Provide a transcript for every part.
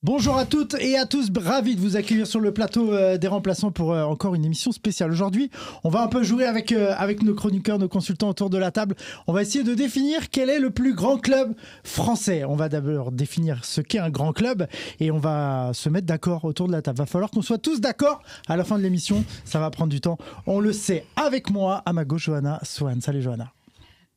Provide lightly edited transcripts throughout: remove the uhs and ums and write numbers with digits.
Bonjour à toutes et à tous, ravi de vous accueillir sur le plateau des remplaçants pour encore une émission spéciale. Aujourd'hui, on va un peu jouer avec nos chroniqueurs, nos consultants autour de la table. On va essayer de définir quel est le plus grand club français. On va d'abord définir ce qu'est un grand club et on va se mettre d'accord autour de la table. Va falloir qu'on soit tous d'accord à la fin de l'émission. Ça va prendre du temps. On le sait. Avec moi, à ma gauche, Johanna Swan. Salut Johanna.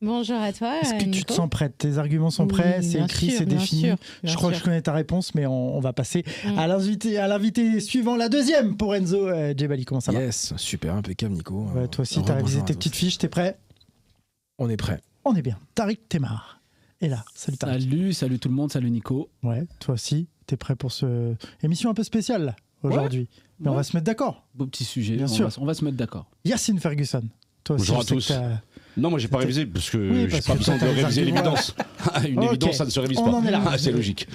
Bonjour à toi. Est-ce que Nico, tu te sens prête? Tes arguments sont prêts? C'est écrit, c'est défini. Je crois que je connais ta réponse, mais on va passer à l'invité suivant, la deuxième pour Enzo Djebali. Comment ça va? Yes, super, impeccable Nico. Ouais, toi aussi, tu as révisé tes petites fiches, t'es prêt? On est prêt. On est bien. Tariq Temar est là. Salut Tariq. Salut tout le monde, salut Nico. Ouais, toi aussi, t'es prêt pour cette émission un peu spéciale là, aujourd'hui. Mais on va se mettre d'accord. Beau petit sujet, Bien sûr. On va se mettre d'accord. Yacine Ferguson. Toi aussi, bonjour à tous. Non, moi j'ai pas révisé parce que Oui, j'ai parce pas que besoin de t'as les réviser arguments. l'évidence. Une évidence, ça ne se révise On pas. en est là. C'est logique.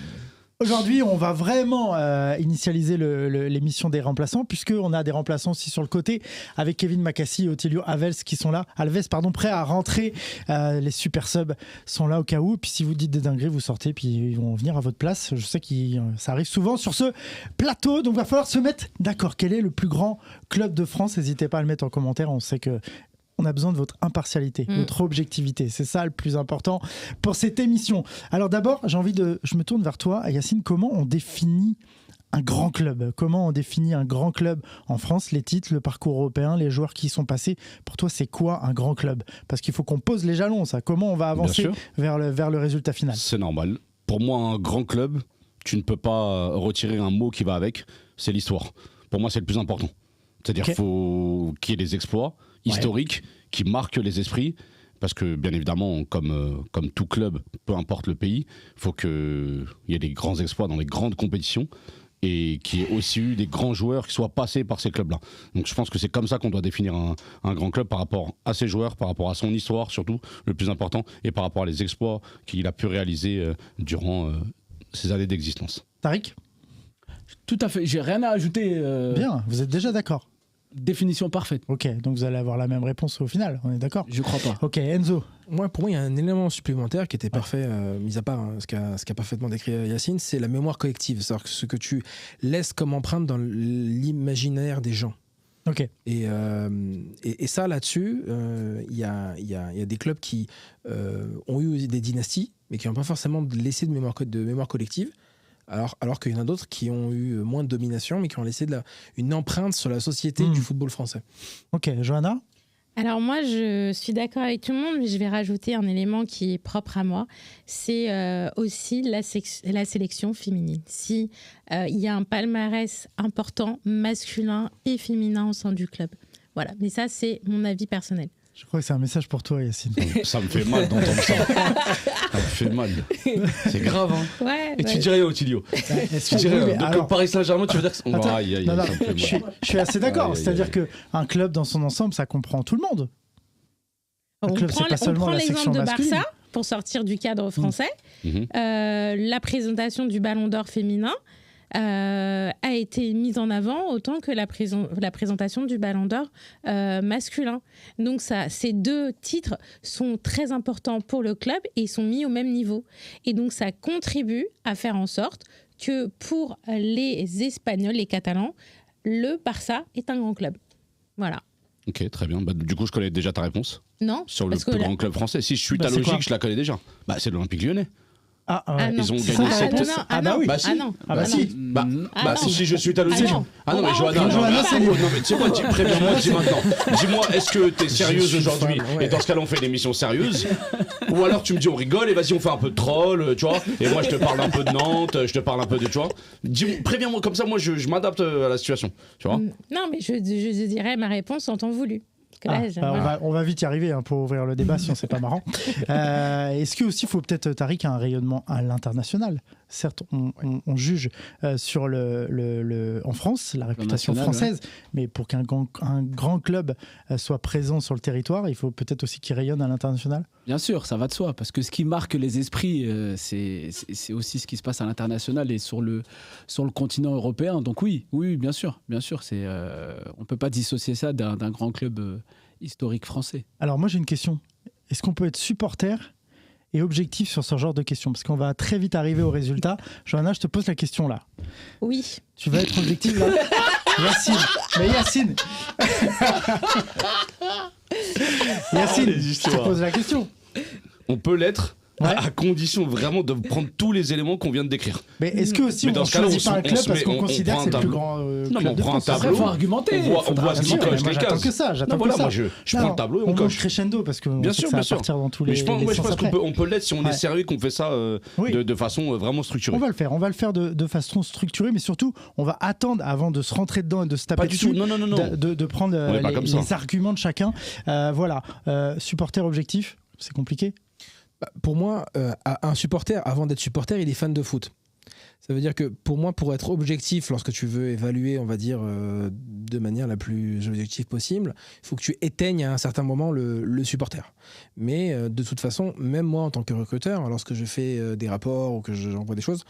Aujourd'hui, on va vraiment initialiser l'émission des remplaçants, puisqu'on a des remplaçants aussi sur le côté, avec Kevin Makassi et Otilio Alves qui sont là. Prêts à rentrer. Les super subs sont là au cas où. Puis si vous dites des dingueries, vous sortez, puis ils vont venir à votre place. Je sais que ça arrive souvent sur ce plateau, donc il va falloir se mettre d'accord. Quel est le plus grand club de France? N'hésitez pas à le mettre en commentaire. On sait que on a besoin de votre impartialité, votre objectivité. C'est ça le plus important pour cette émission. Alors d'abord, je me tourne vers toi, Yacine. Comment on définit un grand club? Comment on définit un grand club en France? Les titres, le parcours européen, les joueurs qui y sont passés. Pour toi, c'est quoi un grand club? Parce qu'il faut qu'on pose les jalons, ça. Comment on va avancer vers le résultat final? C'est normal. Pour moi, un grand club, tu ne peux pas retirer un mot qui va avec, c'est l'histoire. Pour moi, c'est le plus important. C'est-à-dire qu'il faut qu'il y ait des exploits historiques qui marquent les esprits. Parce que, bien évidemment, comme tout club, peu importe le pays, il faut qu'il y ait des grands exploits dans les grandes compétitions et qu'il y ait aussi eu des grands joueurs qui soient passés par ces clubs-là. Donc je pense que c'est comme ça qu'on doit définir un grand club par rapport à ses joueurs, par rapport à son histoire surtout, le plus important, et par rapport à les exploits qu'il a pu réaliser durant ses années d'existence. Tariq? Tout à fait, j'ai rien à ajouter. Bien, vous êtes déjà d'accord? Définition parfaite. Ok, donc vous allez avoir la même réponse au final, on est d'accord? Je crois pas. Ok, Enzo? Pour moi, il y a un élément supplémentaire qui était parfait, mis à part ce qu'a parfaitement décrit Yacine, c'est la mémoire collective. C'est-à-dire que ce que tu laisses comme empreinte dans l'imaginaire des gens. Ok. Et ça, là-dessus, il y a des clubs qui ont eu des dynasties, mais qui n'ont pas forcément laissé de mémoire collective. Alors qu'il y en a d'autres qui ont eu moins de domination, mais qui ont laissé une empreinte sur la société du football français. Ok, Johanna? Alors moi, je suis d'accord avec tout le monde, mais je vais rajouter un élément qui est propre à moi. C'est aussi la sélection féminine. Si il y a un palmarès important, masculin et féminin au sein du club. Voilà, mais ça, c'est mon avis personnel. Je crois que c'est un message pour toi, Yacine. Ça me fait mal d'entendre ça. Ça me fait mal. C'est grave, hein. Ouais, Et tu dirais Otilio. Tu dirais, donc le Paris Saint-Germain, tu veux dire que... Aïe, aïe, non, ça me fait mal. je suis assez d'accord. Aïe, aïe, C'est-à dire aïe. qu'un club dans son ensemble, ça comprend tout le monde. On club, c'est pas seulement prend la l'exemple section de masculine. Barça, pour sortir du cadre français. Mhm. La présentation du Ballon d'Or féminin a été mise en avant autant que la présentation du Ballon d'Or masculin. Donc ces deux titres sont très importants pour le club et ils sont mis au même niveau. Et donc ça contribue à faire en sorte que pour les Espagnols, les Catalans, le Barça est un grand club. Voilà. Ok, très bien. Bah, du coup, je connais déjà ta réponse Non, sur le parce que plus grand club français. Si je suis Bah, ta c'est quoi? logique, je la connais déjà. Bah, c'est l'Olympique Lyonnais. Ah, ouais. Ah non. Ils ont C'est gagné ça, 7 la réponse. Ah non, oui. Bah si. ah non. Ah bah Ah si. non. Bah, si je suis ta logique. non. Ah non, mais On va Johanna, en non, Johanna, mais c'est attends, lui. non, mais tu sais quoi, préviens-moi, dis maintenant. Dis-moi, est-ce que t'es sérieuse suis aujourd'hui? fan, ouais. Et dans ce cas-là, on fait une émission sérieuse? Ou alors tu me dis on rigole et vas-y, on fait un peu de troll, tu vois? Et moi, je te parle un peu de Nantes, je te parle un peu de, tu vois? Préviens-moi, comme ça, moi, je m'adapte à la situation, tu vois? Non, mais je dirais ma réponse en temps voulu. Parce que là, Bah, on va vite y arriver pour ouvrir le débat, sinon c'est pas marrant. Est-ce qu'il aussi faut peut-être, Tariq, un rayonnement à l'international? Certes, on juge sur en France la réputation française, mais pour qu'un grand club soit présent sur le territoire, il faut peut-être aussi qu'il rayonne à l'international. Bien sûr, ça va de soi, parce que ce qui marque les esprits, c'est aussi ce qui se passe à l'international et sur le continent européen. Donc oui, bien sûr, on ne peut pas dissocier ça d'un grand club historique français. Alors moi j'ai une question. Est-ce qu'on peut être supporter et objectif sur ce genre de questions? Parce qu'on va très vite arriver au résultat. Johanna, je te pose la question là. Oui. Tu vas être objectif là. Yacine. Mais Yacine. Yacine, je te pose la question. On peut l'être. Ouais. À condition vraiment de prendre tous les éléments qu'on vient de décrire. Mais est-ce que aussi Mais on dans ce cas-là, choisit pas un club parce qu'on on considère prend que c'est un le plus tableau. grand Non, mais club on de prend un France? Après, tableau. faut argumenter. On voit ce Bien qui sûr, mais coche moi, les j'attends cases. que ça, j'attends Non, voilà, que ça. moi je prends le tableau et on monte coche. crescendo parce que Bien on sait sûr, que ça bien va sûr. partir dans tous Mais les je pense sens qu'on après. peut l'être si on est Ouais. sérieux, qu'on fait ça Oui. de façon vraiment structurée. On va le faire de façon structurée, mais surtout, on va attendre avant de se rentrer dedans et de se taper Pas du dessus, tout. Non. de prendre On est pas comme ça. les arguments de chacun. Voilà, supporter objectif, c'est compliqué. Pour moi, un supporter, avant d'être supporter, il est fan de foot. Ça veut dire que pour moi, pour être objectif, lorsque tu veux évaluer, on va dire, de manière la plus objective possible, il faut que tu éteignes à un certain moment le supporter. Mais de toute façon, même moi en tant que recruteur, lorsque je fais des rapports ou que j'envoie des choses,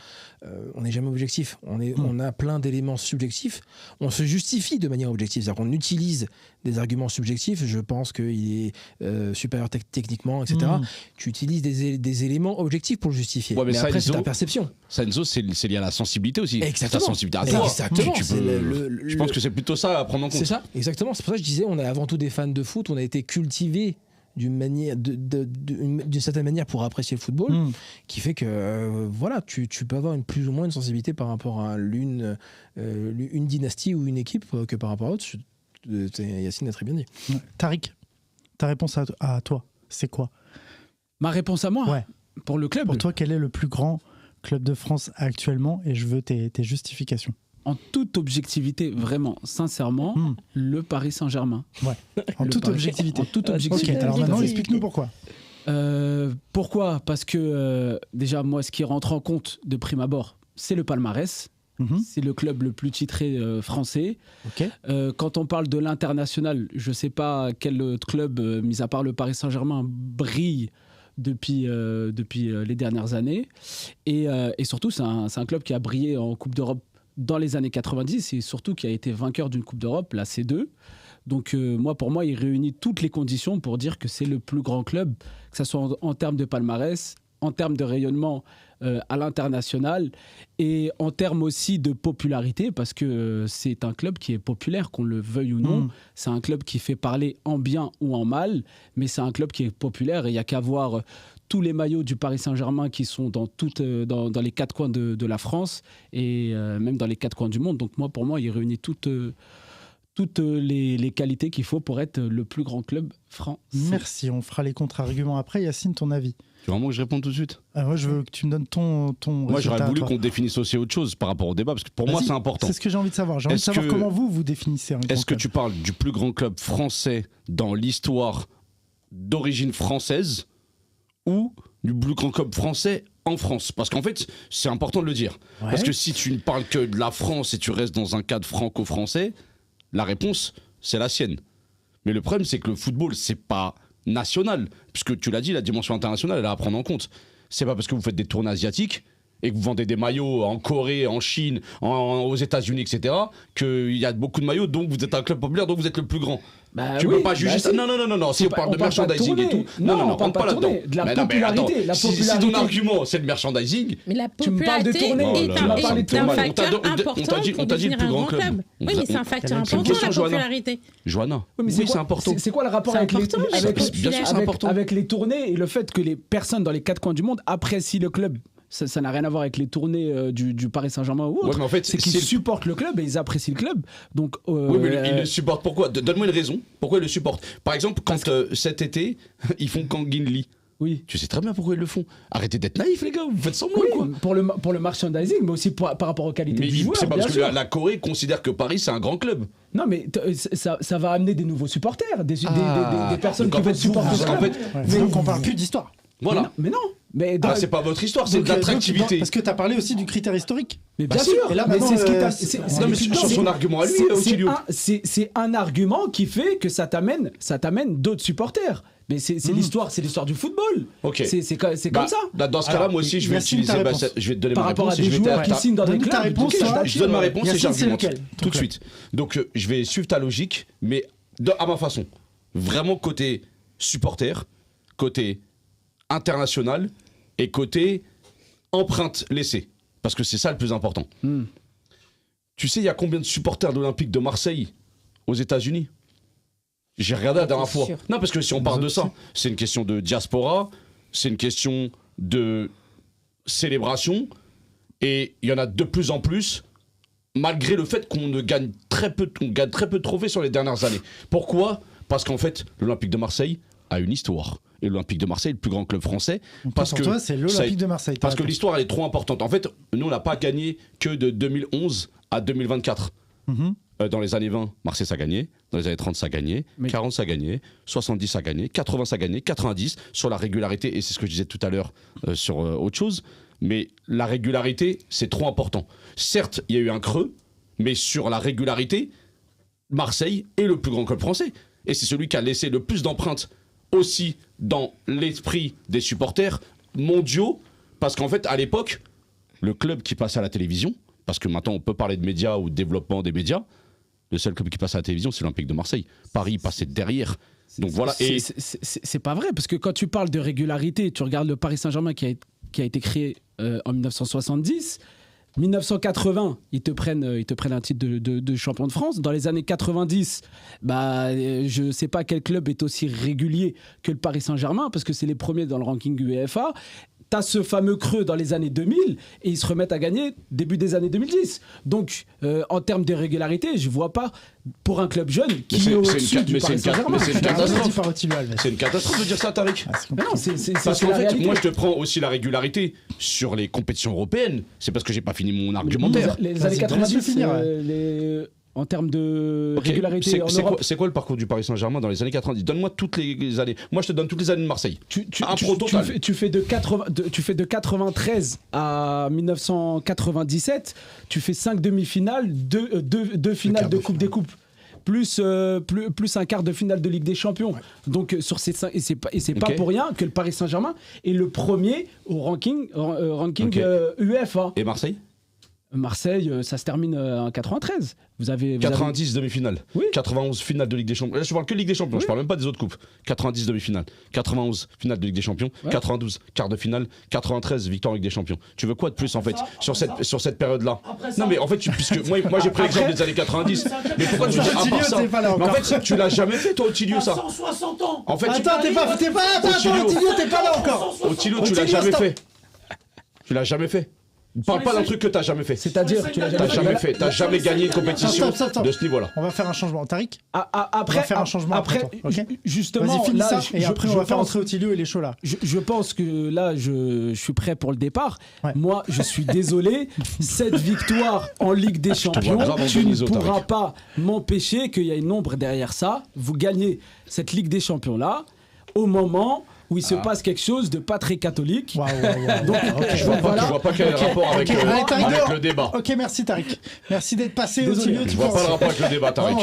on n'est jamais objectif. On a plein d'éléments subjectifs. On se justifie de manière objective. C'est-à-dire qu'on utilise des arguments subjectifs. Je pense qu'il est supérieur techniquement, etc. Tu utilises des éléments objectifs pour le justifier. Ouais, mais ça, après, c'est Enzo, ta perception. Ça, Enzo, c'est lié à la sensibilité aussi. Exactement. Ta sensibilité à toi. Exactement. Tu C'est peux- Je pense que c'est plutôt ça à prendre en compte. C'est ça, exactement. C'est pour ça que je disais, on est avant tout des fans de foot. On a été cultivés d'une certaine manière pour apprécier le football, qui fait que voilà, tu peux avoir plus ou moins une sensibilité par rapport à une dynastie ou une équipe que par rapport à l'autre. Yacine a très bien dit. Ouais. Tariq, ta réponse à toi, c'est quoi? Ma réponse à moi, Ouais. pour le club, Pour toi, quel est le plus grand club de France actuellement? Et je veux tes justifications. en toute objectivité, vraiment, sincèrement, le Paris Saint-Germain. En Le toute Paris- objectivité. En toute Ok, objectivité. alors maintenant, Objectivité. explique-nous pourquoi. Pourquoi? Parce que déjà, moi, ce qui rentre en compte de prime abord, c'est le palmarès. C'est le club le plus titré français. Ok. Quand on parle de l'international, je ne sais pas quel autre club, mis à part le Paris Saint-Germain, brille depuis les dernières années. Et surtout, c'est un club qui a brillé en Coupe d'Europe dans les années 90 et surtout qui a été vainqueur d'une Coupe d'Europe, la C2. Donc pour moi, il réunit toutes les conditions pour dire que c'est le plus grand club, que ce soit en termes de palmarès, en termes de rayonnement à l'international et en termes aussi de popularité, parce que c'est un club qui est populaire, qu'on le veuille ou non. C'est un club qui fait parler en bien ou en mal, mais c'est un club qui est populaire et il n'y a qu'à voir tous les maillots du Paris Saint-Germain qui sont dans les quatre coins de la France et même dans les quatre coins du monde. Donc pour moi, il réunit toutes les qualités qu'il faut pour être le plus grand club français. Merci, on fera les contre-arguments après. Yacine, ton avis? Tu veux vraiment que je réponde tout de suite? Moi, je veux que tu me donnes ton Moi, résultat j'aurais à voulu toi. qu'on définisse aussi autre chose par rapport au débat, parce que pour moi, Vas-y, c'est important. C'est ce que j'ai envie de savoir. J'ai envie de Est-ce savoir que- comment vous définissez un grand Est-ce que club. tu parles du plus grand club français dans l'histoire d'origine française ou du plus grand club français en France? Parce qu'en fait, c'est important de le dire. Ouais. Parce que si tu ne parles que de la France et tu restes dans un cadre franco-français, la réponse, c'est la sienne. Mais le problème, c'est que le football, c'est pas national. Puisque tu l'as dit, la dimension internationale, elle est à prendre en compte. C'est pas parce que vous faites des tournées asiatiques et que vous vendez des maillots en Corée, en Chine, aux États-Unis, etc., qu'il y a beaucoup de maillots, donc vous êtes un club populaire, donc vous êtes le plus grand. Tu peux pas juger ça. Non. Si on parle de merchandising et tout. Non, on parle pas là-dedans. De la Mais non, mais popularité. attends, La si popularité. ton argument, c'est le merchandising. Mais la Tu me parles de popularité tournée. est Oh là là. un, Tu m'as parlé de est un tournée. facteur On t'a dit- important on t'a dit pour le devenir plus un grand grand club. club. Oui, mais c'est un facteur Une important, question, la Johanna. popularité. Johanna, Oui, mais oui, c'est important. C'est quoi le rapport C'est avec important, mais avec- c'est bien sûr, c'est important. avec les tournées et le fait que les personnes dans les quatre coins du monde apprécient le club? Ça n'a rien à voir avec les tournées du Paris Saint-Germain ou autre. Ouais, mais en fait, c'est qu'ils c'est- supportent le club et ils apprécient le club. Donc, Oui, mais il le supporte pourquoi? Donne-moi une raison. Pourquoi il le supporte? Par exemple, quand cet été, ils font Kanginli. oui. Tu sais très bien pourquoi ils le font. Arrêtez d'être naïfs, les gars, vous faites semblant, Oui, quoi. pour le merchandising, mais aussi par rapport aux qualités Mais du joueur. c'est pas bien parce que sûr. la Corée considère que Paris, c'est un grand club. Non, mais ça va amener des nouveaux supporters, des personnes Donc, qui en veulent fait, supporter parce ce qu'en club. fait, Ouais, donc on parle plus d'histoire. voilà. Mais non. Mais dans- C'est pas votre histoire, c'est de Donc, l'attractivité. parce que tu as parlé aussi du critère historique. mais bien Bah si, sûr. et là, mais maintenant, c'est ce qui t'a- c'est- Non, mais c'est- sur son argument à lui, c'est- Otilio. c'est un argument qui fait que ça t'amène d'autres supporters. Mais c'est l'histoire du football. Ok. C'est Bah, comme ça. Dans ce cas-là, moi aussi, je vais Yacine, utiliser. ta réponse. Je vais te donner Par ma rapport réponse à et des je vais joueurs qui ta- signent dans des donne ta clubs. réponse, ok, toi. Je donne ma réponse et Yacine, c'est j'argumente lequel, ton tout de club? suite. Donc je vais suivre ta logique, mais à ma façon. Vraiment côté supporter, côté international et côté empreinte laissée. Parce que c'est ça le plus important. Tu sais, il y a combien de supporters de l'Olympique de Marseille aux États-Unis? J'ai regardé la dernière fois. sûr. Non, parce que si on parle de ça, c'est une question de diaspora, c'est une question de célébration, et il y en a de plus en plus, malgré le fait qu'on gagne très peu de trophées sur les dernières années. Pourquoi? Parce qu'en fait, l'Olympique de Marseille a une histoire. Et l'Olympique de Marseille est le plus grand club français. Parce que toi, c'est l'Olympique de Marseille. Parce que l'histoire, elle est trop importante. En fait, nous, on n'a pas gagné que de 2011 à 2024. Dans les années 20, Marseille, ça a gagné. Dans les années 30, ça a gagné. 40, ça a gagné. 70, ça a gagné. 80, ça a gagné. 90, sur la régularité. Et c'est ce que je disais tout à l'heure sur autre chose. Mais la régularité, c'est trop important. Certes, il y a eu un creux. Mais sur la régularité, Marseille est le plus grand club français. Et c'est celui qui a laissé le plus d'empreintes aussi dans l'esprit des supporters mondiaux. Parce qu'en fait, à l'époque, le club qui passait à la télévision, parce que maintenant on peut parler de médias ou de développement des médias, le seul club qui passe à la télévision, c'est l'Olympique de Marseille. Paris passait derrière. Donc voilà. Et c'est pas vrai, parce que quand tu parles de régularité, tu regardes le Paris Saint-Germain qui a été créé en 1970. 1980, ils te prennent un titre de champion de France. Dans les années 90, je sais pas quel club est aussi régulier que le Paris Saint-Germain, parce que c'est les premiers dans le ranking UEFA. T'as ce fameux creux dans les années 2000 et ils se remettent à gagner début des années 2010. Donc, en termes de régularité, je vois pas pour un club jeune qui est au-dessus du Paris Saint-Germain. C'est une catastrophe. C'est une catastrophe de dire ça, Tariq. Non, c'est parce qu'en fait, moi, je te prends aussi la régularité sur les compétitions européennes. C'est parce que j'ai pas fini mon argumentaire. Les années 90, en termes de régularité en Europe. C'est quoi le parcours du Paris Saint-Germain dans les années 90? Donne-moi toutes les années. Moi, je te donne toutes les années de Marseille. Tu fais de 93 à 1997, tu fais 5 demi-finales, 2 finales de Coupe des Coupes. Plus un quart de finale de Ligue des Champions. Ouais. Donc sur ces 5, et c'est pas pour rien que le Paris Saint-Germain est le premier au ranking UEFA. Et Marseille, ça se termine en 93. Vous avez 90 demi-finales. Oui. 91 finale de Ligue des Champions. Là, je parle que Ligue des Champions, je parle même pas des autres coupes. 90 demi-finales, 91 finale de Ligue des Champions, 92 quart de finale, 93 victoire en Ligue des Champions. Tu veux quoi de plus en fait sur cette période-là? Non mais en fait, puisque moi j'ai pris l'exemple des années 90. Mais pourquoi tu dis à part ça? Mais en fait, tu l'as jamais fait toi, Otilio, ça. 160 ans. En fait, attends, t'es pas Otilio, t'es pas là encore. Otilio, tu l'as jamais fait. Tu l'as jamais fait. Parle pas d'un truc que t'as jamais fait. C'est-à-dire, tu l'as jamais fait. T'as jamais gagné une compétition de ce niveau-là. On va faire un changement. Tariq, après, on va faire un changement après. Justement, vas-y, finis là, ça, et après on va faire entrer Otilio et les chauds là. Je pense que là, je suis prêt pour le départ. Ouais. Moi, je suis désolé. Cette victoire en Ligue des Champions, tu ne pourras pas m'empêcher qu'il y ait une ombre derrière ça. Vous gagnez cette Ligue des Champions là au moment où il se passe quelque chose de pas très catholique. Donc, je vois pas quel est le rapport avec le débat. Ok, merci Tariq. Merci d'être passé au milieu. Je vois pas le rapport avec le débat, Tariq.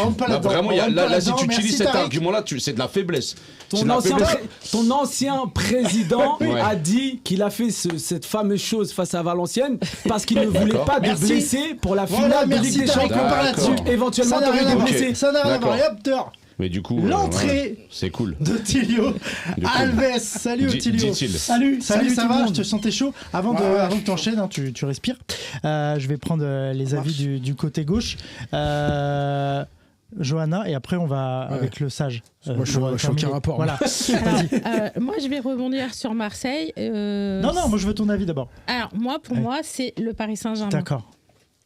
Vraiment, là, si tu utilises cet argument-là, c'est de la faiblesse. Ton ancien président a dit qu'il a fait cette fameuse chose face à Valenciennes parce qu'il ne voulait pas de blessés pour la finale de Ligue des Champions. Éventuellement, tu aurais des blessés. Ça n'a rien à voir. Mais du coup, l'entrée c'est cool. d'Otilio Alves. Salut Otilio. Salut, ça va? Je te sentais chaud. Avant que tu enchaînes, hein, tu respires. Je vais prendre les avis du côté gauche. Johanna, et après on va avec le sage. Moi je suis aucun rapport. Voilà. Moi je vais rebondir sur Marseille. Non, moi je veux ton avis d'abord. Alors pour moi c'est le Paris Saint-Germain. D'accord.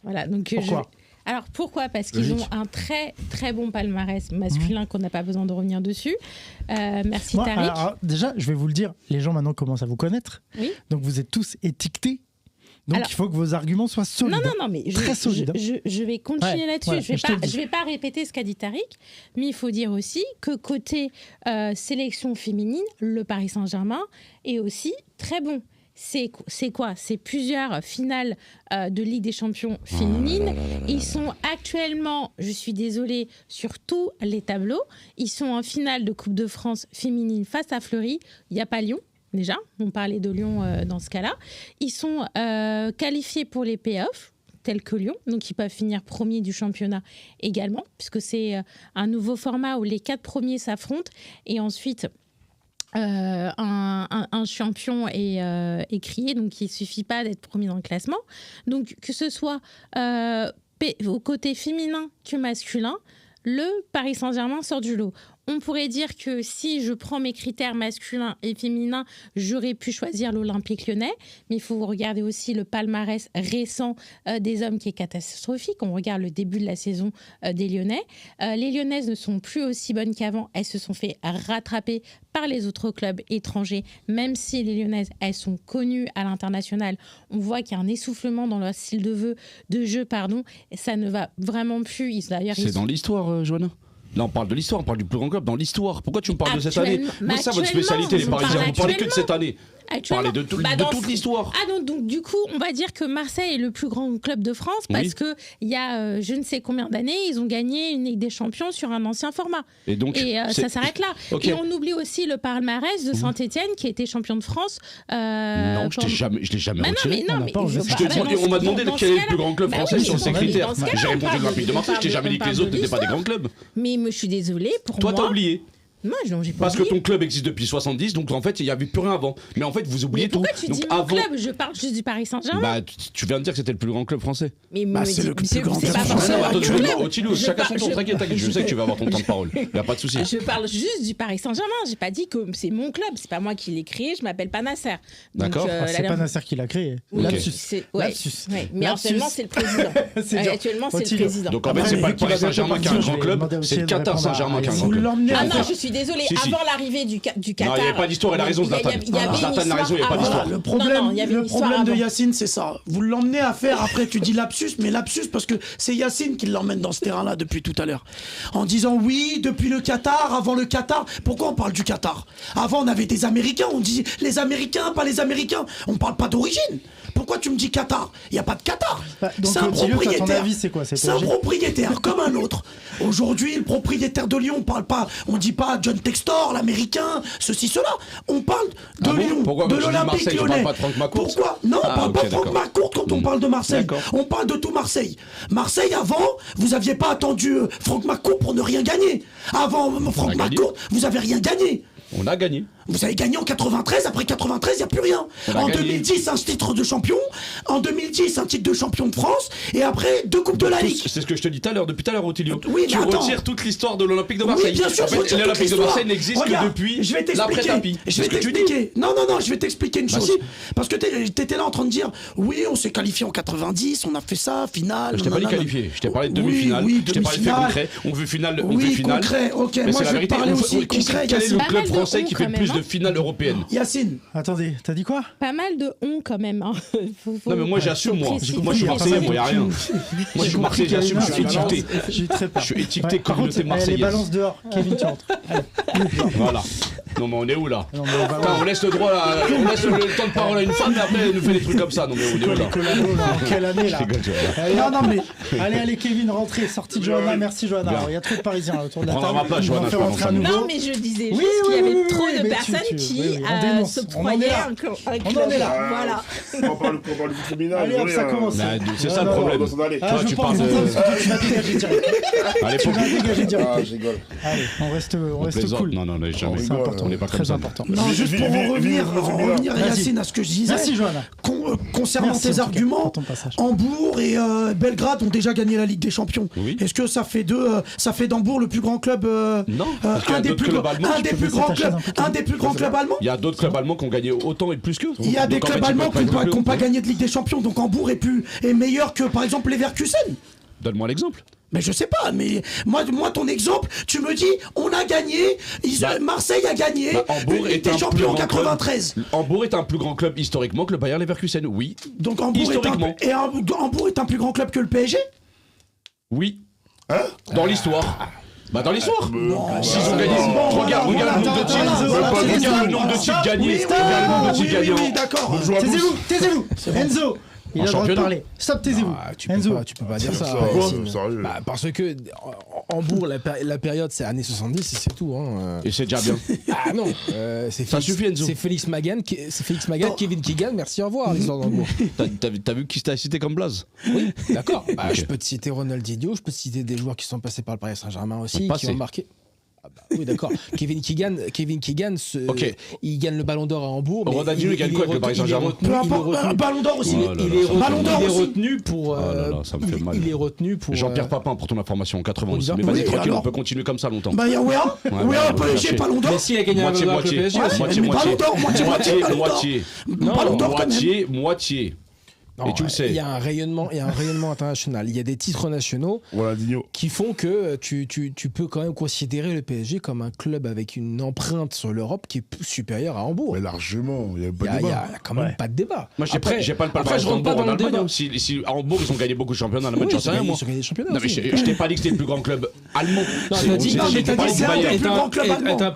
Voilà, donc pourquoi? Alors pourquoi? Parce qu'ils ont un très très bon palmarès masculin qu'on n'a pas besoin de revenir dessus. Merci Tariq. Alors, déjà, je vais vous le dire, les gens maintenant commencent à vous connaître. Oui. Donc vous êtes tous étiquetés. Donc il faut que vos arguments soient solides. Non, mais très solides. Je vais continuer là-dessus. Je vais pas répéter ce qu'a dit Tariq, mais il faut dire aussi que côté sélection féminine, le Paris Saint-Germain est aussi très bon. C'est quoi? C'est plusieurs finales de Ligue des Champions féminines. Ils sont actuellement, je suis désolée, sur tous les tableaux. Ils sont en finale de Coupe de France féminine face à Fleury. Il n'y a pas Lyon, déjà. On parlait de Lyon dans ce cas-là. Ils sont qualifiés pour les playoffs, tels que Lyon. Donc, ils peuvent finir premiers du championnat également, puisque c'est un nouveau format où les 4 premiers s'affrontent. Et ensuite... un champion est crié, donc il ne suffit pas d'être premier dans le classement. Donc que ce soit au côté féminin que masculin, le Paris Saint-Germain sort du lot. On pourrait dire que si je prends mes critères masculins et féminins, j'aurais pu choisir l'Olympique Lyonnais, mais il faut regarder aussi le palmarès récent des hommes qui est catastrophique. On regarde le début de la saison des Lyonnais. Les Lyonnaises ne sont plus aussi bonnes qu'avant. Elles se sont fait rattraper par les autres clubs étrangers, même si les Lyonnaises, elles sont connues à l'international. On voit qu'il y a un essoufflement dans leur style de jeu, et ça ne va vraiment plus. C'est dans l'histoire, Johanna. Là, on parle de l'histoire, on parle du plus grand club dans l'histoire. Pourquoi tu me parles de cette année? Mais ça, votre spécialité, les Parisiens. Vous parlez que de cette année. Parlez de toute l'histoire. Donc, du coup, on va dire que Marseille est le plus grand club de France parce qu'il y a je ne sais combien d'années, ils ont gagné une Ligue des Champions sur un ancien format. Et ça s'arrête là. Okay. Et on oublie aussi le palmarès de Saint-Etienne qui a été champion de France. Non, je l'ai jamais retiré. On m'a demandé quel est le plus grand club français sur ces critères. J'ai répondu l'Olympique de Marseille, je t'ai jamais dit que les autres n'étaient pas des grands clubs. Mais je suis désolée, pour moi... Toi, t'as oublié. Non, j'ai pas Parce oublié. que ton club existe depuis 70, donc en fait, il n'y avait plus rien avant. Mais en fait, vous oubliez tout. Pourquoi tu dis mon club? Je parle juste du Paris Saint-Germain. Bah, tu viens de dire que c'était le plus grand club français. Mais c'est le plus grand club français. Chacun son tour, t'inquiète. Je sais que tu vas avoir ton temps de parole. Il n'y a pas de souci. Je parle juste du Paris Saint-Germain. J'ai pas dit que c'est mon club. C'est pas moi qui l'ai créé. Je m'appelle pas Nasser. D'accord. C'est pas Nasser qui l'a créé. Lapsus. Mais actuellement, c'est le président. Actuellement, c'est le président. Donc en fait, c'est pas le Paris Saint-Germain qui a un grand club, c'est le Qatar Saint-Germain qui a un grand club. Ah non, je suis désolée. Avant l'arrivée du Qatar. Non, il n'y avait pas d'histoire, elle a raison, Zlatan. Zlatan a raison, il n'y a pas d'histoire. Le problème de Yacine, c'est ça. Vous l'emmenez à faire, après tu dis lapsus, mais lapsus parce que c'est Yacine qui l'emmène dans ce terrain-là depuis tout à l'heure. En disant oui, depuis le Qatar, avant le Qatar. Pourquoi on parle du Qatar? Avant, on avait des Américains, on dit les Américains, pas les Américains. On parle pas d'origine. Pourquoi tu me dis Qatar? Il n'y a pas de Qatar. C'est un propriétaire. C'est un propriétaire comme un autre. Aujourd'hui, le propriétaire de Lyon, on dit pas John Textor, l'américain, ceci, cela. On parle de Lyon, de l'Olympique Lyonnais. Pourquoi? Non, on parle pas de Franck McCourt quand on parle de Marseille. On parle de tout Marseille. Marseille, avant, vous n'aviez pas attendu Franck McCourt pour ne rien gagner. Avant Franck McCourt, vous n'avez rien gagné. On a gagné. Vous avez gagné en 93, après 93, il n'y a plus rien. En 2010, un titre de champion. En 2010, un titre de champion de France. Et après, 2 coupes de la Ligue. C'est ce que je te dis depuis tout à l'heure, Otilio. Oui, tu retires toute l'histoire de l'Olympique de Marseille. Oui, bien sûr, l'Olympique de Marseille n'existe que depuis l'après-tapis. Je vais t'expliquer. Non, je vais t'expliquer une chose. Parce que t'étais là en train de dire, oui, on s'est qualifié en 90, on a fait ça, finale. Je t'ai pas dit qualifié, je t'ai parlé de demi-finale. Je t'ai parlé de fait concret. On veut finale. Oui, concret, ok. Moi, je vais parler aussi concret. Quel est le club français qui fait plus de finales européennes? Yacine. Attendez, t'as dit quoi? Pas mal de on quand même. Non, mais moi j'assume, moi. Moi je suis Marseillais, moi, il n'y a rien. Moi je suis Marseillais, j'assume, je suis étiqueté. J'ai très peur. Je suis étiqueté communauté marseillaise. Les balances dehors, Kevin, tu rentres. Voilà. Non, mais on est où là? On laisse le droit, on laisse le temps de parole à une femme, mais après elle nous fait des trucs comme ça. Non, mais on est où là? Quelle année là? Non, mais. Allez, Kevin, rentrez, sortie de Johanna. Merci, Johanna. Il y a trop de Parisiens autour de la table. Ma place, Johanna, je peux rentrer à nouveau. Non, mais je disais juste qu'il y avait trop de personnes qui se croyaient un club. On en est là. Voilà. On parle du tribunal. Allez, hop, ça commence. C'est ça le problème. Toi, tu parles de. Tu vas dégager direct. Tu vas dégager direct. Ah, je rigole. Allez, on reste cool. Non, jamais. C'est important. On n'est pas très important. Non, juste pour revenir, Yacine, à ce que je disais. Merci, Johanna. Concernant tes arguments, Hambourg et Belgrade ont déjà gagné la Ligue des Champions. Est-ce que ça fait d'Hambourg le plus grand club? Non. Un des plus grands clubs allemands. Il y a d'autres clubs allemands qui ont gagné autant et plus qu'eux. Il y a des clubs allemands qui n'ont pas gagné de Ligue des Champions. Donc Hambourg est meilleur que par exemple Leverkusen. Donne-moi l'exemple. Mais je sais pas, mais moi ton exemple, tu me dis, on a gagné, Marseille a gagné, Ligue des Champions en 93. Hambourg est un plus grand club historiquement que le Bayer Leverkusen, oui. Donc Hambourg est un plus grand club que le PSG? Oui. Dans l'histoire. Dans l'histoire. S'ils ont gagné. Regarde le nombre de titres. Regarde le nombre de titres gagnés. Oui, d'accord. Taisez-vous. Enzo. Il a le droit de parler. Stop, taisez-vous. Enzo. Tu peux pas dire ça. Parce que Hambourg, la période, c'est années 70 et c'est tout. Et c'est déjà bien. Ah non. Ça suffit, Enzo. C'est Félix Magan, Kevin Keegan. Merci, au revoir, l'histoire d'Hambourg. T'as vu qui t'a cité comme blaze? Oui, d'accord. Je peux te citer Ronaldinho, je peux te citer des joueurs qui sont passés par le Paris Saint-Germain aussi, qui ont marqué. Oui, d'accord. Kevin Keegan, il gagne le Ballon d'Or à Hambourg. Ronaldinho, il gagne quoi avec le Paris Saint-Germain? Un Ballon d'Or aussi. Il est retenu pour. Ça me fait mal. Il est retenu pour. Jean-Pierre Papin pour ton information en 90. Mais vas-y, tranquille, on peut continuer comme ça longtemps. Bah, il y a Wea, PSG, Ballon d'Or. Messi a gagné un Ballon d'Or avec le PSG. Moitié. Non, et tu le sais. Il y a un rayonnement international. Il y a des titres nationaux qui font que tu peux quand même considérer le PSG comme un club avec une empreinte sur l'Europe qui est supérieure à Hambourg. Mais largement, il n'y a pas de débat. Il n'y débat. a quand même pas de débat. Moi, j'ai pas le palmarès d'Hambourg en Allemagne. Si à Hambourg, ils ont gagné beaucoup de championnats en Allemagne, j'en sais rien, moi. Ils ont gagné des championnats. Non, mais je t'ai pas dit que c'était le plus grand club allemand. Non, t'as dit que c'est un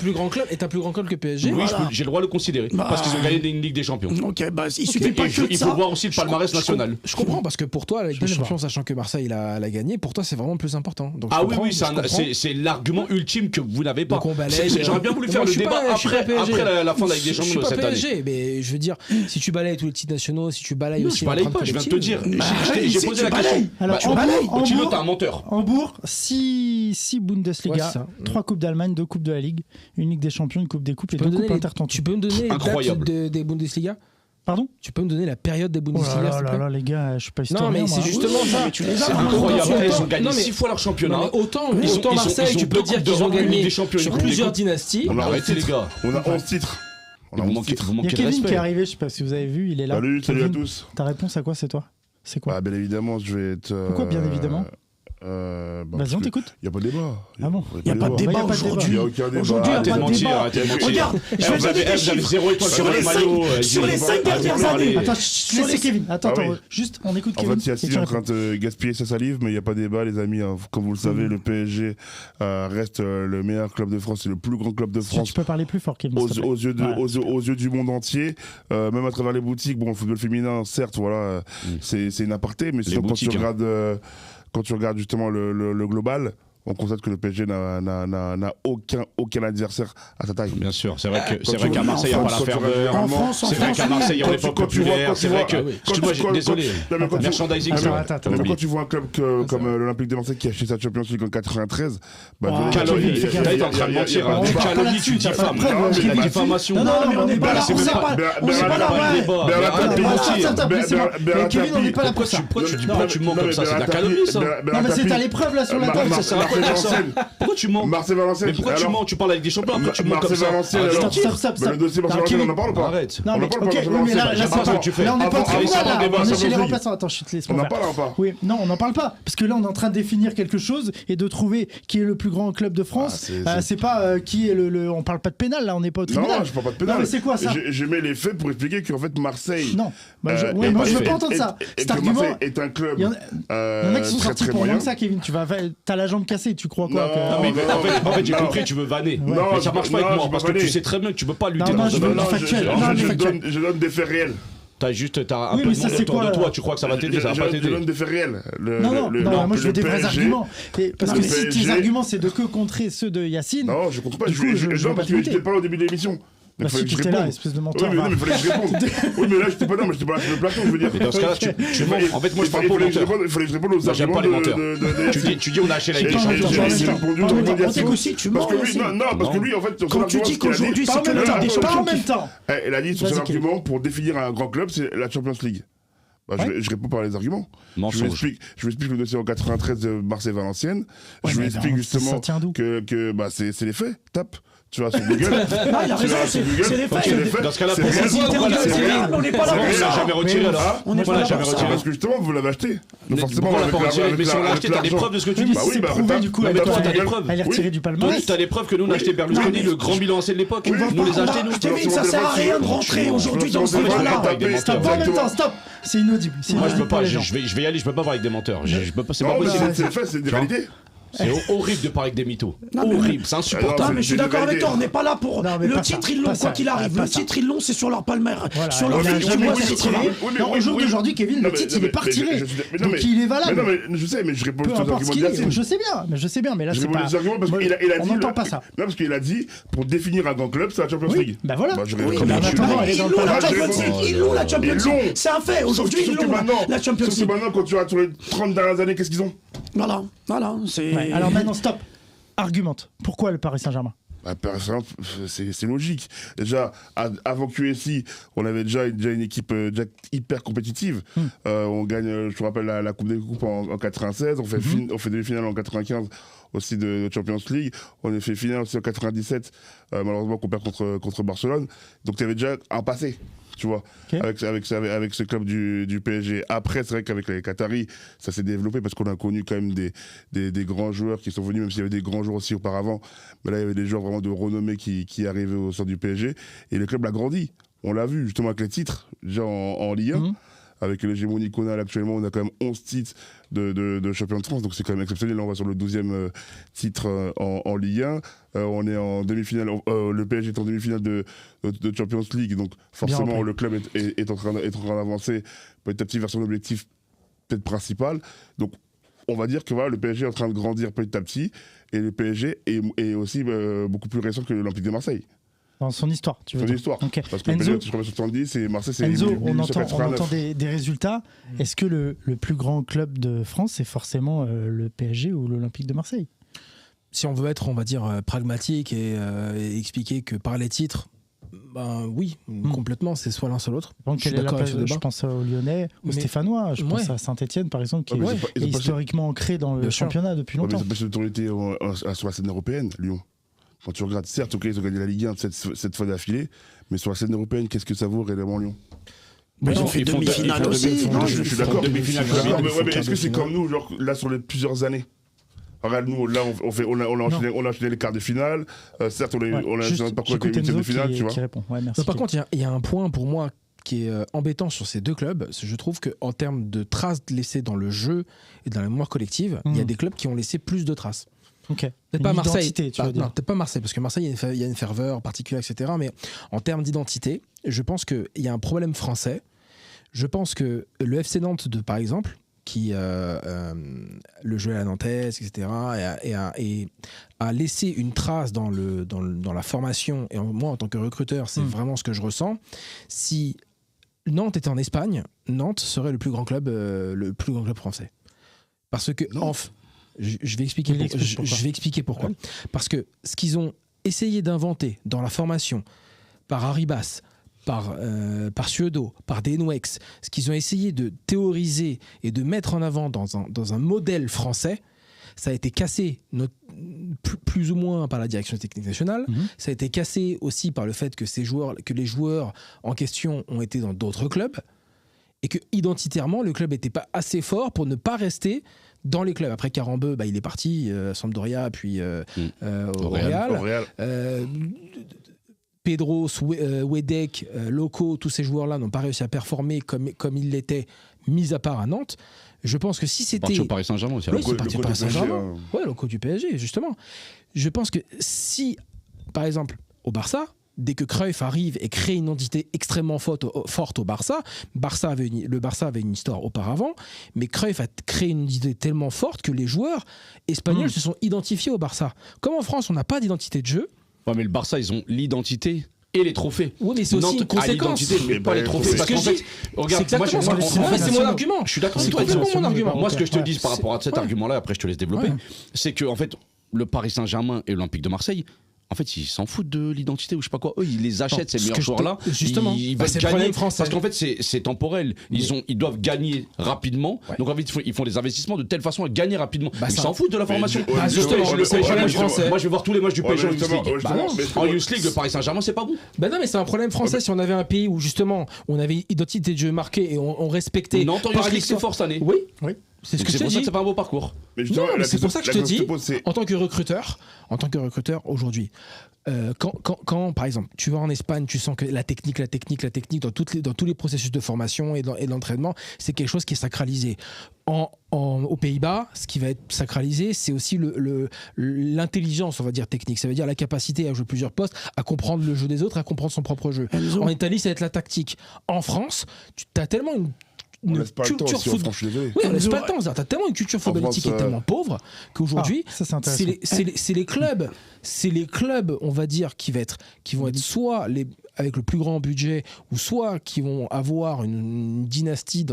plus grand club que PSG. Oui, j'ai le droit de le considérer. Parce qu'ils ont gagné une Ligue des Champions. Ok, bah, il suffit pas que ça. Il faut voir aussi le palmarès national. Je comprends, parce que pour toi, avec des champions, sachant que Marseille l'a gagné, pour toi, c'est vraiment le plus important. Donc, oui, c'est l'argument ultime que vous n'avez pas. J'aurais bien voulu faire le débat après la fin de la Ligue des Champions de cette année. PSG, mais je veux dire, si tu balayes tous les titres nationaux, si tu balayes aussi. Je balaye pas, je viens de te dire. J'ai posé la question. Alors, tu t'es un menteur. Hambourg, 6 Bundesliga, 3 Coupes d'Allemagne, 2 Coupes de la Ligue, une Ligue des Champions, une Coupe des Coupes et 2 Coupes intertontines. Tu peux me donner les dates des Bundesliga? Pardon? Tu peux me donner la période des Bundesliga, s'il te plaît? Les gars, je suis pas historien. Non, mais c'est justement ça. C'est incroyable. Ils ont gagné 6 fois leur championnat. Autant Marseille, tu peux dire qu'ils ont gagné sur plusieurs dynasties. Arrêtez, les gars. On a 11 titres. Il y a Kevin qui est arrivé, je sais pas si vous avez vu, il est là. Salut à tous. Ta réponse à quoi, c'est toi? C'est quoi? Bien évidemment, je vais être. Pourquoi bien évidemment? Vas-y, on t'écoute. Il n'y a pas de débat. Ah bon? Il n'y a pas de débat aujourd'hui. Il n'y a aucun débat. Aujourd'hui, il n'y a pas de débat. Regarde, je vais te donner des chiffres. Sur les 5 dernières années. Attends, laissez Kevin. Attends, juste, on écoute Kevin. En fait, Yacine est en train de gaspiller sa salive, mais il n'y a pas de débat, les amis. Comme vous le savez, le PSG reste le meilleur club de France, c'est le plus grand club de France. Tu peux parler plus fort, Kevin. Aux yeux du monde entier, même à travers les boutiques. Bon, le football féminin, certes, voilà, c'est une aparté, mais sinon, quand tu regardes justement le global, on constate que le PSG n'a aucun adversaire à sa taille. Bien sûr, c'est vrai qu'à Marseille, il n'y a pas la ferveur. C'est vrai qu'à Marseille, on n'est pas populaire. C'est vrai que. Excuse-moi, désolé. Merchandising, quand tu vois un club comme l'Olympique de Marseille qui a acheté sa Champions League en 93, calomnie, t'es en train de mentir. Tu calomnies, tu diffames. La diffamation. Non, mais on n'est pas là. On n'est pas là. Kevin, on n'est pas là pour ça. Pourquoi tu mens comme ça? C'est de la calomnie, ça. Non, mais c'est à l'épreuve là sur la table. Pourquoi tu mens? Marseille-Valenciennes. Mais pourquoi tu mens? Tu parles avec des champions, après tu mens comme ça. Stop. Le dossier Marseille-Valenciennes, on en parle ou pas? Arrête. Non, mais ok, mais là, on n'est pas très là. On est chez les remplaçants. Attends, je te laisse. On en parle ou pas? Oui, non, on n'en parle pas. Parce que là, on est en train de définir quelque chose et de trouver qui est le plus grand club de France. C'est pas qui est le. On parle pas de pénal, là, on n'est pas au tribunal. Non, je parle pas de pénal. Non, mais c'est quoi ça? Je mets les faits pour expliquer qu'en fait, Marseille. Non, moi je veux pas entendre ça. Cet argument est un club. Il y en a qui sont sortis pour moins que ça, Kevin. T'as la jambe cassée, tu crois quoi? Non, mais en fait, j'ai compris, tu veux vanner. Mais ça marche pas avec moi, parce que tu sais très bien que tu peux pas lutter dans ce domaine. Je donne des faits réels. T'as un peu de monde autour de toi, tu crois que ça va t'aider, ça va pas t'aider. Je donne des faits réels. Non, moi je veux des vrais arguments. Parce que si tes arguments c'est de que contrer ceux de Yacine. Non, je comprends pas. Parce que j'étais pas au début de l'émission. Bah si tu étais là, espèce de menteur. Oui, mais non, mais il fallait que je réponde. Oui, mais là, j'étais pas là, mais j'étais pas là sur le plateau, je veux dire. Mais dans ce cas-là, tu mens. En fait, moi, je parle pas aux menteurs. Il fallait que je réponde aux arguments. J'aime pas les menteurs. Tu dis, on a acheté la Ligue des Champions. J'ai répondu aux arguments aussi, tu mens. Non, parce que lui, en fait, quand tu dis qu'aujourd'hui, c'est que la Ligue des Champions. Pas en même temps. Elle a dit son seul argument pour définir un grand club, c'est la Champions League. Je réponds par les arguments. Je lui explique le dossier en 93 de Marseille-Valenciennes. Je lui explique justement que c'est les faits. Tape. Tu vas sur Google. Non, il a raison, c'est les faits. Dans ce cas-là, on n'est pas là pour ça. Jamais retiré alors. On n'est pas là pour ça. Parce que justement, vous l'avez acheté. Donc forcément, on l'a pas retiré. Mais si on l'a acheté, t'as des preuves de ce que tu dis. Bah oui, prouvé du coup. Mais toi, t'as des preuves. Elle est retirée du palmarès. T'as des preuves que nous, on a acheté Berlusconi, le grand bilancier de l'époque. Nous les a achetés, nous. Kevin, ça sert à rien de rentrer aujourd'hui dans ce débat-là. Stop, en même temps, stop. C'est inaudible. Moi, je peux pas. Je vais y aller. Je peux pas parler avec des menteurs. C'est pas possible. C'est fait, c'est des réalités. C'est horrible de parler avec des mythos. Horrible, c'est insupportable. Non, mais je suis d'accord avec toi, on n'est pas là pour. Le titre, ils l'ont, quoi qu'il arrive. Le titre, ils l'ont, c'est sur leur palmarès. Sur leur fiche, tu vois, c'est tiré. Non, au jour d'aujourd'hui, Kevin, le titre, il est pas retiré. Donc il est valable. Non, mais je sais, mais je réponds aux arguments de Yacine. Je sais bien, mais là, c'est pas. On n'entend pas ça. Non, parce qu'il a dit, pour définir un grand club, c'est la Champions League. Bah voilà. Ils l'ont, la Champions League. C'est un fait. Aujourd'hui, ils l'ont, la Champions League. Maintenant, quand tu vas sur les 30 dernières années, qu'est-ce qu'ils ont? Voilà, c'est. Alors maintenant, stop. Argumente. Pourquoi le Paris Saint-Germain? Par exemple, c'est logique. Déjà, avant QSI, on avait déjà une équipe hyper compétitive. On gagne, je te rappelle, la Coupe des Coupes en 96. On fait demi-finale en 95 aussi de Champions League. On a fait finale aussi en 97, malheureusement qu'on perd contre Barcelone. Donc tu avais déjà un passé. Tu vois, avec ce club du PSG. Après, c'est vrai qu'avec les Qataris, ça s'est développé parce qu'on a connu quand même des grands joueurs qui sont venus, même s'il y avait des grands joueurs aussi auparavant. Mais là, il y avait des joueurs vraiment de renommée qui arrivaient au sein du PSG. Et le club a grandi. On l'a vu justement avec les titres, déjà en Ligue 1. Avec l'hégémonie qu'on a actuellement, on a quand même 11 titres de champion de France, donc c'est quand même exceptionnel. Là, on va sur le 12e titre en Ligue 1. On est en demi-finale, le PSG est en demi-finale de Champions League, donc forcément le club est en train d'avancer petit à petit vers son objectif peut-être principal. Donc on va dire que voilà, le PSG est en train de grandir petit à petit, et le PSG est aussi beaucoup plus récent que l'Olympique de Marseille. Dans son histoire, tu veux dire. Son histoire. Okay. Parce que Enzo, le PSG, 70 et Marseille, c'est Enzo, on entend des résultats. Est-ce que le plus grand club de France, c'est forcément le PSG ou l'Olympique de Marseille? Si on veut être, on va dire, pragmatique et expliquer que par les titres, ben oui, complètement, c'est soit l'un soit l'autre. Je pense aux Lyonnais, aux Stéphanois, je pense à Saint-Etienne par exemple, qui est historiquement ancré dans le championnat depuis longtemps. Mais ils ont pas l'autorité sur la scène européenne, Lyon. Quand tu regardes, certes, ils ont gagné la Ligue 1 cette fois d'affilée, mais sur la scène européenne, qu'est-ce que ça vaut réellement Lyon? Ils ont fait demi-finale aussi. Je suis d'accord. Mais est-ce que c'est comme nous, genre, là, sur les plusieurs années? Regarde, nous, là, on a enchaîné les quarts de finale. Certes, on a pas quoi que les huitièmes de finale, tu vois. Par contre, il y a un point pour moi qui est embêtant sur ces deux clubs. Je trouve qu'en termes de traces laissées dans le jeu et dans la mémoire collective, il y a des clubs qui ont laissé plus de traces. Peut-être pas Marseille, peut-être pas Marseille, parce que Marseille, il y a une ferveur particulière, etc. Mais en termes d'identité, je pense qu'il y a un problème français. Je pense que le FC Nantes, par exemple, qui le jeu à la nantaise, etc., a laissé une trace dans la formation. Et moi, en tant que recruteur, c'est vraiment ce que je ressens. Si Nantes était en Espagne, Nantes serait le plus grand club français. Parce que je vais expliquer pourquoi. Parce que ce qu'ils ont essayé d'inventer dans la formation, par Arribas, par Suedo, par Denouex, ce qu'ils ont essayé de théoriser et de mettre en avant dans un modèle français, ça a été cassé plus ou moins par la direction technique nationale, ça a été cassé aussi par le fait que les joueurs en question ont été dans d'autres clubs, et que identitairement, le club n'était pas assez fort pour ne pas rester dans les clubs. Après Carambeu, il est parti, Sampdoria, puis au Real. Pedro, Wedek, Loco, tous ces joueurs-là n'ont pas réussi à performer comme ils l'étaient, mis à part à Nantes. Je pense que si c'était... Parti au Paris Saint-Germain aussi. Oui, c'est parti au Paris Saint-Germain. Oui, Loco du PSG, justement. Je pense que si, par exemple, au Barça, dès que Cruyff arrive et crée une identité extrêmement forte au Barça, le Barça avait une histoire auparavant, mais Cruyff a créé une identité tellement forte que les joueurs espagnols se sont identifiés au Barça. Comme en France, on n'a pas d'identité de jeu. Ouais, mais le Barça, ils ont l'identité et les trophées. Oui, mais c'est aussi une conséquence. Mais pas les trophées. Parce qu'en fait, regarde, c'est mon argument. Je suis d'accord avec toi. C'est mon argument. Moi, ce que je te dis par rapport à cet argument-là, après je te laisse développer, c'est que en fait, le Paris Saint-Germain et l'Olympique de Marseille, en fait, ils s'en foutent de l'identité ou je sais pas quoi. Eux, ils les achètent, ces meilleurs joueurs-là. Justement, ils veulent gagner. Parce qu'en fait, c'est temporel. Ils doivent gagner rapidement. Donc, en fait, ils font des investissements de telle façon à gagner rapidement. Ils s'en foutent de la formation. Justement, moi, je vais voir tous les matchs du PSG en Youth League. En Youth League, le Paris Saint-Germain, c'est pas bon. Non, mais c'est un problème français. Si on avait un pays où, justement, on avait identité de jeu marquée et on respectait. Non, en Youth League, c'est fort cette année. Oui. C'est ce que je te dis. C'est pas un beau parcours. C'est pour ça que je te dis, en tant que recruteur aujourd'hui, quand par exemple tu vas en Espagne, tu sens que la technique dans tous les processus de formation et d'entraînement, c'est quelque chose qui est sacralisé. Aux Pays-Bas, ce qui va être sacralisé, c'est aussi l'intelligence, on va dire, technique. Ça veut dire la capacité à jouer plusieurs postes, à comprendre le jeu des autres, à comprendre son propre jeu. En Italie, ça va être la tactique. En France, tu as tellement une culture footballistique. Oui, on laisse pas le temps. T'as tellement une culture footballistique qui est tellement pauvre qu'aujourd'hui, c'est les clubs, on va dire, qui vont être soit avec le plus grand budget, ou soit qui vont avoir une dynastie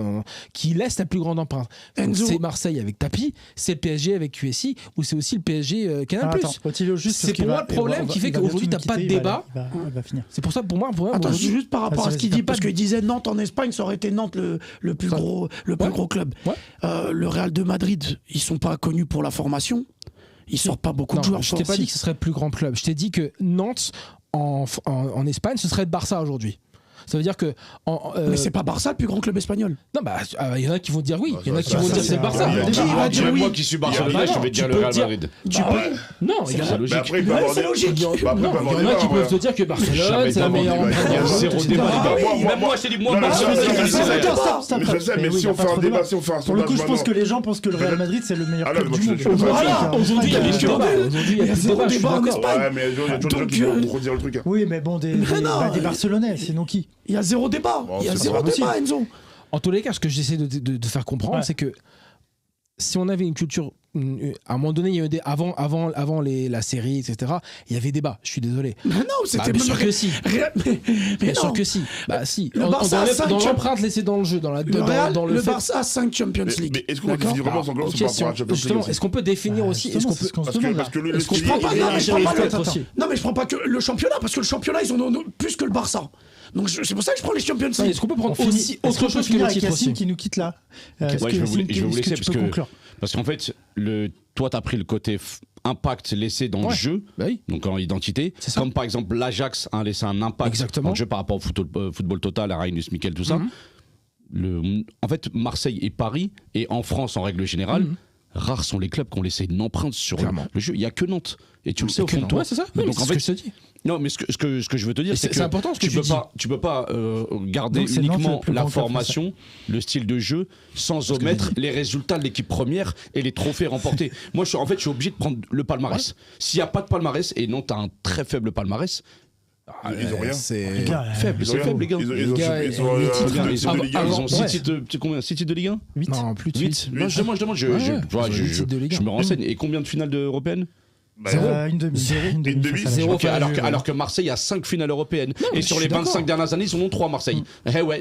qui laisse la plus grande empreinte. C'est Marseille avec Tapi, c'est le PSG avec QSI, ou c'est aussi le PSG Canal+. C'est pour moi le problème qui fait qu'aujourd'hui tu n'as pas de débat. Il va finir. C'est pour ça pour moi. Attends, juste par rapport à ce qu'il dit, parce qu'il disait Nantes en Espagne, ça aurait été Nantes le plus gros club. Le Real de Madrid, ils sont pas connus pour la formation. Ils sortent pas beaucoup de joueurs. Je t'ai pas dit que ce serait le plus grand club. Je t'ai dit que Nantes en Espagne, ce serait le Barça aujourd'hui. Ça veut dire que. Mais c'est pas Barça le plus grand club espagnol. Non, bah, il y en a qui vont dire oui. Il y en a qui vont dire c'est le Barça. Moi qui suis barcelonais, je vais dire le Real Madrid. Non, c'est logique. Après, il y en a qui peuvent te dire que Barcelone, c'est la meilleure. Il y a zéro débat, les gars. Même moi, je t'ai dit, moi, Barcelone, je sais, mais si on fait un débat, si on fait un sondage. Pour le coup, je pense que les gens pensent que le Real Madrid, c'est le meilleur club du monde. Aujourd'hui, il y a des débats. Aujourd'hui, il y a des débats. Je suis d'accord. Ouais, mais il y a toujours des gens qui vont redire le truc. Oui, mais bon, des Barcelonais, sinon qui? Il y a zéro débat. Il y a zéro débat, Enzo. En tous les cas, ce que j'essaie de faire comprendre, c'est que si on avait une culture, à un moment donné, il y avait avant la série, etc., il y avait débat. Je suis désolé. Mais non, c'était bien sûr que si. Bien sûr que si. Bah si. Dans l'empreinte laissée dans le jeu, dans le Barça a 5 Champions League. Mais est-ce qu'on peut définir vraiment son club par rapport à Champions League? Est-ce qu'on peut définir aussi? Parce que le non, mais je prends pas que le championnat, parce que le championnat, ils en ont plus que le Barça. Donc c'est pour ça que je prends les Champions League. Est-ce qu'on peut prendre aussi autre chose que le titre aussi qui nous quitte là? Je vais vous laisser parce qu'en fait, toi, tu as pris le côté impact laissé dans le jeu, donc en identité. Comme par exemple, l'Ajax a laissé un impact dans le jeu par rapport au football total, à Reinus Miquel, tout ça. En fait, Marseille et Paris, et en France en règle générale, rares sont les clubs qui ont laissé une empreinte sur le jeu. Il n'y a que Nantes. Et tu le sais au fond de toi. Ouais, c'est ça. Donc en fait, je te dis. Non, mais ce que je veux te dire, c'est que important, ce que tu peux pas garder uniquement la formation, le style de jeu, sans omettre les résultats de l'équipe première et les trophées remportés. Moi, je suis obligé de prendre le palmarès. S'il n'y a pas de palmarès, et Nantes a un très faible palmarès, ils ont rien. C'est faible, les gars. Ils ont 6 titres de Ligue 1 8. Non, plus de 8. Non, je demande, je me renseigne. Et combien de finales européennes? Une demi. Alors que Marseille a 5 finales européennes. Et sur les 25 dernières années, ils en ont 3 Marseille.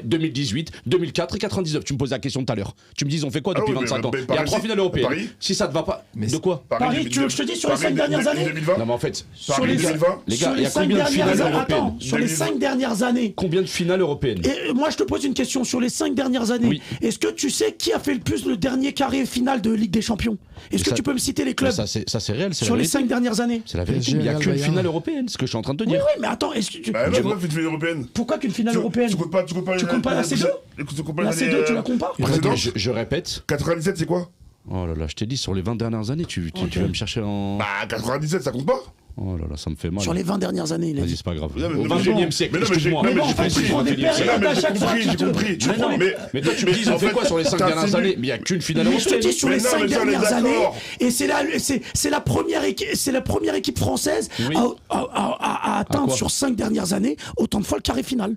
2018, 2004 et 99. Tu me posais la question tout à l'heure. Tu me dis, ils ont fait quoi depuis 25 ans? Il y a 3 finales européennes. Si ça te va pas, de quoi? Paris, tu veux que je te dise sur les 5 dernières années? Non, mais en fait, Paris 2020. Les gars, il y a combien de finales européennes? Sur les 5 dernières années. Combien de finales européennes? Et moi, je te pose une question. Sur les 5 dernières années, est-ce que tu sais qui a fait le plus le dernier carré final de Ligue des Champions? Est-ce que tu peux me citer les clubs? Ça, c'est réel. Sur les 5 dernières années. C'est la vérité, mais il n'y a qu'une finale européenne, ce que je suis en train de te dire. Oui, mais attends, est-ce que tu. Pourquoi une finale européenne? Pourquoi qu'une finale européenne? Tu comptes pas la C2? La C2, tu la comptes pas? Je répète. 97, c'est quoi? Oh là là, je t'ai dit, sur les 20 dernières années, tu vas me chercher en. Bah, 97, ça compte pas? Oh là là, ça me fait mal. Sur les 20 dernières années, il a dit. Vas-y, c'est pas grave. Au 21e siècle. Mais en fait, tu prends des périodes à chaque fois. J'ai compris. Mais toi, tu me dis, on fait quoi sur les 5 dernières années? Mais il n'y a qu'une finale européenne. Je te dis, sur les 5 dernières années, et c'est la première équipe française à atteindre sur 5 dernières années autant de fois le carré final.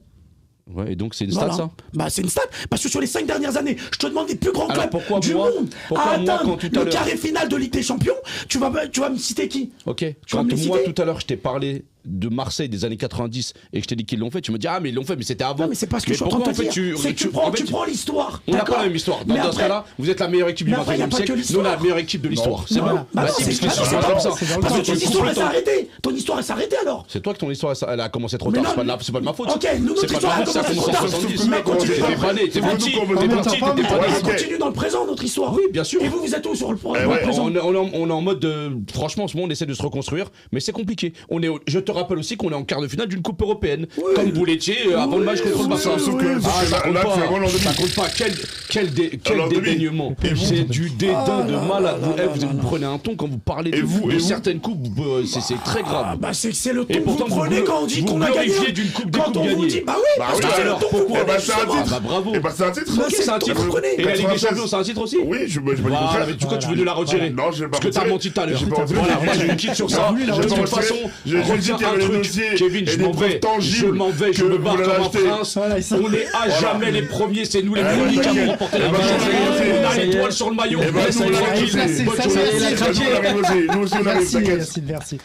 Ouais, et donc c'est une stat, ça? Bah, c'est une stat, parce que sur les 5 dernières années, je te demande des plus grands clubs du monde à atteindre le carré final de Ligue des Champions. Tu vas me citer qui? Ok, quand moi tout à l'heure je t'ai parlé de Marseille des années 90 et que je t'ai dit qu'ils l'ont fait, tu me dis ah mais ils l'ont fait, mais c'était avant. Non, mais c'est pas ce que je suis en train de te dire. C'est que tu prends l'histoire. On n'a pas la même histoire. Dans ce cas-là, vous êtes la meilleure équipe du 21e siècle. Nous, on a la meilleure équipe de l'histoire. C'est bon. Parce que ton histoire elle s'est arrêtée. Ton histoire elle s'est arrêtée alors. C'est toi que ton histoire elle a commencé trop tard. C'est pas de ma faute. Ok, nous notre histoire a commencé trop tard. Mais continue dans le présent notre histoire. Oui, bien sûr. Et vous êtes où sur le présent? On est en mode franchement, en ce moment on essaie de se reconstruire, mais c'est compliqué. Je te rappelle aussi qu'on est en quart de finale d'une coupe européenne, comme vous l'étiez avant le match contre le Barça. Ça compte pas. Quel dédaignement. C'est du dédain de malade. Vous prenez un ton quand vous parlez de certaines coupes, c'est très grave. Bah c'est le ton que vous prenez quand on dit qu'on a gagné. Quand on vous dit bah oui, parce que c'est le ton que vous prenez. Bah bravo. Et bah c'est un titre. C'est un titre. Et la Ligue des Champions c'est un titre aussi? Oui, je me dis voilà, mais du coup tu veux nous la retirer? Non, je vais pas. Parce que t'as menti tout à l'heure. Voilà, moi j'ai une quitte sur ça. De toute façon, un truc, Kevin, je m'en vais, je me barre comme un prince. On est à jamais les premiers, c'est nous les premiers qui avons remporté la finale. On a l'étoile sur le maillot. Nous aussi, on arrive. Merci.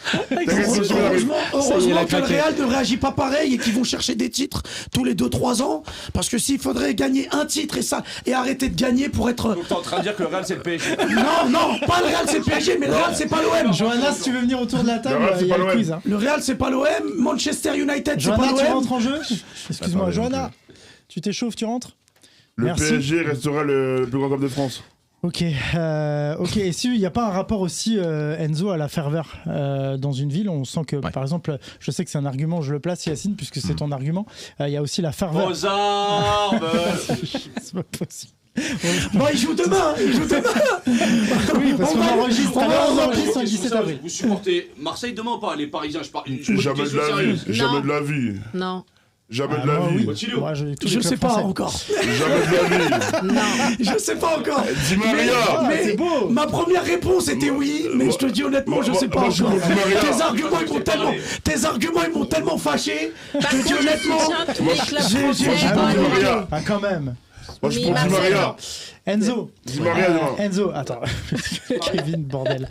Heureusement que le Real ne réagit pas pareil et qu'ils vont chercher des titres tous les 2-3 ans. Parce que s'il faudrait gagner un titre et arrêter de gagner pour être. Donc t'es en train de dire que le Real c'est le PSG. Non, pas le Real c'est le PSG, mais le Real c'est pas l'OM. Johanna, si tu veux venir autour de la table, il y a le quiz. Le Real c'est pas l'OM, Manchester United c'est pas l'OM. Johanna, tu rentres en jeu? Excuse-moi, Johanna, tu t'échauffes, tu rentres? Le PSG restera le plus grand club de France. Ok. Et s'il n'y a pas un rapport aussi, Enzo, à la ferveur dans une ville, on sent que, par exemple, je sais que c'est un argument, je le place, Yacine, puisque c'est ton argument, il y a aussi la ferveur. Aux armes. C'est pas possible. Bon, il joue demain. Oui, parce qu'on enregistre le 17 avril. Vous supportez Marseille demain ou pas? Les Parisiens, je parle. Jamais de la vie. Non. Jamais de la vie. Moi, je sais pas encore. Jamais de la vie. Non. Je sais pas encore. Di Maria. Mais ma première réponse était oui, mais je te dis honnêtement, je sais pas encore. Tes arguments ils m'ont tellement fâché. Je te dis honnêtement, j'ai pas quand même. Moi, je prends Di Maria. Enzo. Di Maria demain. Enzo, attends. Kevin, bordel.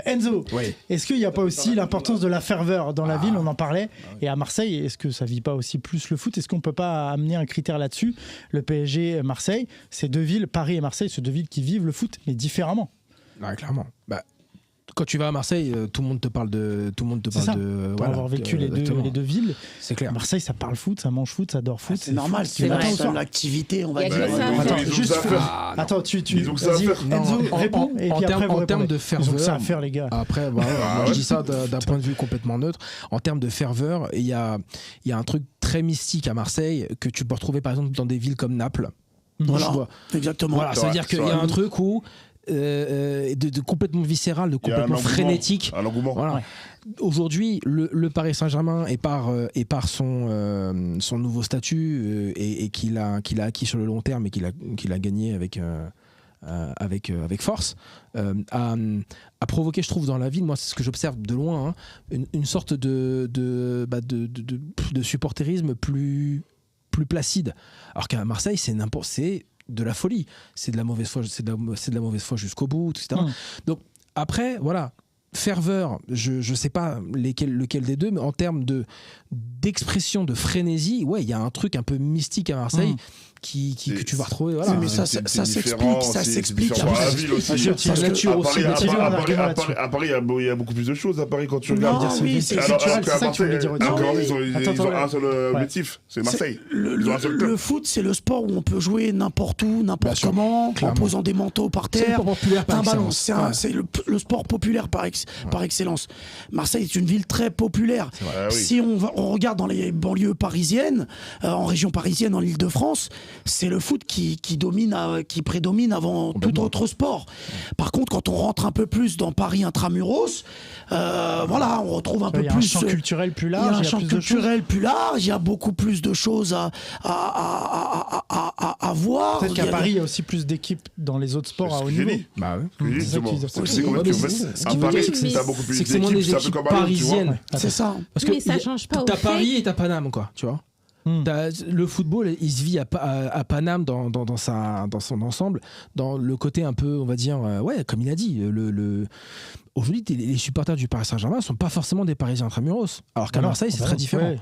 Enzo, est-ce qu'il n'y a pas aussi l'importance de la ferveur dans la ville? On en parlait. Et à Marseille, est-ce que ça vit pas aussi plus le foot? Est-ce qu'on peut pas amener un critère là-dessus? Le PSG, Marseille, ces deux villes, Paris et Marseille, ces deux villes qui vivent le foot, mais différemment. Ouais, clairement. Quand tu vas à Marseille, tout le monde te parle de. Pour avoir vécu les deux villes, c'est clair. Marseille, ça parle foot, ça mange foot, ça dort foot. C'est normal, c'est l'activité, on va dire. Attends, tu vas-y, Enzo, réponds. Et puis après, en termes de ferveur. Ils ont ça à faire, les gars. Après, moi, je dis ça d'un point de vue complètement neutre. En termes de ferveur, il y a un truc très mystique à Marseille que tu peux retrouver par exemple dans des villes comme Naples. Voilà, exactement. Voilà, ça veut dire qu'il y a un truc où. De complètement viscéral, de complètement frénétique. Un engouement. Voilà. Aujourd'hui, le Paris Saint-Germain est par son nouveau statut et qu'il a acquis sur le long terme et qu'il a gagné avec force, a provoqué, je trouve, dans la ville, moi c'est ce que j'observe de loin, une sorte de supporterisme plus placide. Alors qu'à Marseille, c'est de la folie, c'est de la mauvaise foi, jusqu'au bout, etc. Donc après, voilà, ferveur, je sais pas lequel des deux, mais en termes d'expression, de frénésie, il y a un truc un peu mystique à Marseille que tu vas retrouver. Voilà. Mais ça s'explique. À Paris, il y a beaucoup plus de choses. À Paris, quand tu regardes. Oui, c'est ça que tu voulais dire. Ils ont un seul objectif, c'est Marseille. Le foot, c'est le sport où on peut jouer n'importe où, n'importe comment, en posant des manteaux par terre. Un ballon. C'est le sport populaire par excellence. Marseille est une ville très populaire. Si on regarde dans les banlieues parisiennes, en région parisienne, en Île-de-France, c'est le foot qui prédomine avant tout autre sport. Par contre, quand on rentre un peu plus dans Paris intramuros, on retrouve un peu plus. Il y a un champ culturel plus large. Il y a un champ culturel plus large. Il y a beaucoup plus de choses à voir. Peut-être qu'à Paris, il y a aussi plus d'équipes dans les autres sports à haut niveau. C'est que c'est moins des équipes parisiennes. C'est ça. Parce que mais ça change pas. T'as Paris et t'as Paname, quoi. Tu vois. Le football, il se vit à Paname dans son ensemble, dans le côté un peu, on va dire, comme il a dit, aujourd'hui, les supporters du Paris Saint-Germain ne sont pas forcément des Parisiens intramuros, alors qu'à Marseille, c'est très différent.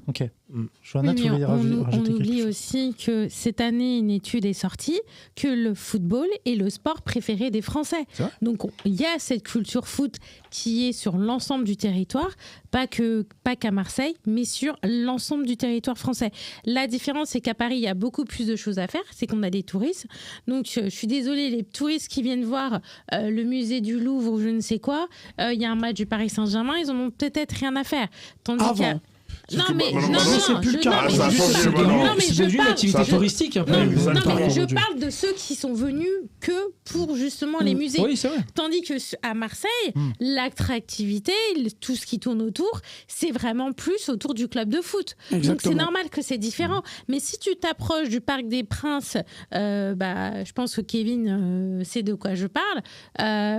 Ok. Johanna, tu voulais rajouter quelque chose? On oublie aussi que cette année, une étude est sortie que le football est le sport préféré des Français. Donc, il y a cette culture foot qui est sur l'ensemble du territoire, pas qu'à Marseille, mais sur l'ensemble du territoire français. La différence, c'est qu'à Paris, il y a beaucoup plus de choses à faire, c'est qu'on a des touristes. Donc, je suis désolée, les touristes qui viennent voir le musée du Louvre ou je ne sais quoi, il y a un match du Paris Saint-Germain, ils en ont peut-être rien à faire. Tandis Non, mais c'est plus le cas. C'est devenu une activité touristique un peu. Non, mais je parle de ceux qui sont venus que pour justement les musées. Oui, c'est vrai. Tandis que à Marseille, l'attractivité, tout ce qui tourne autour, c'est vraiment plus autour du club de foot. Exactement. Donc c'est normal que c'est différent. Mais si tu t'approches du Parc des Princes, je pense que Kevin sait de quoi je parle,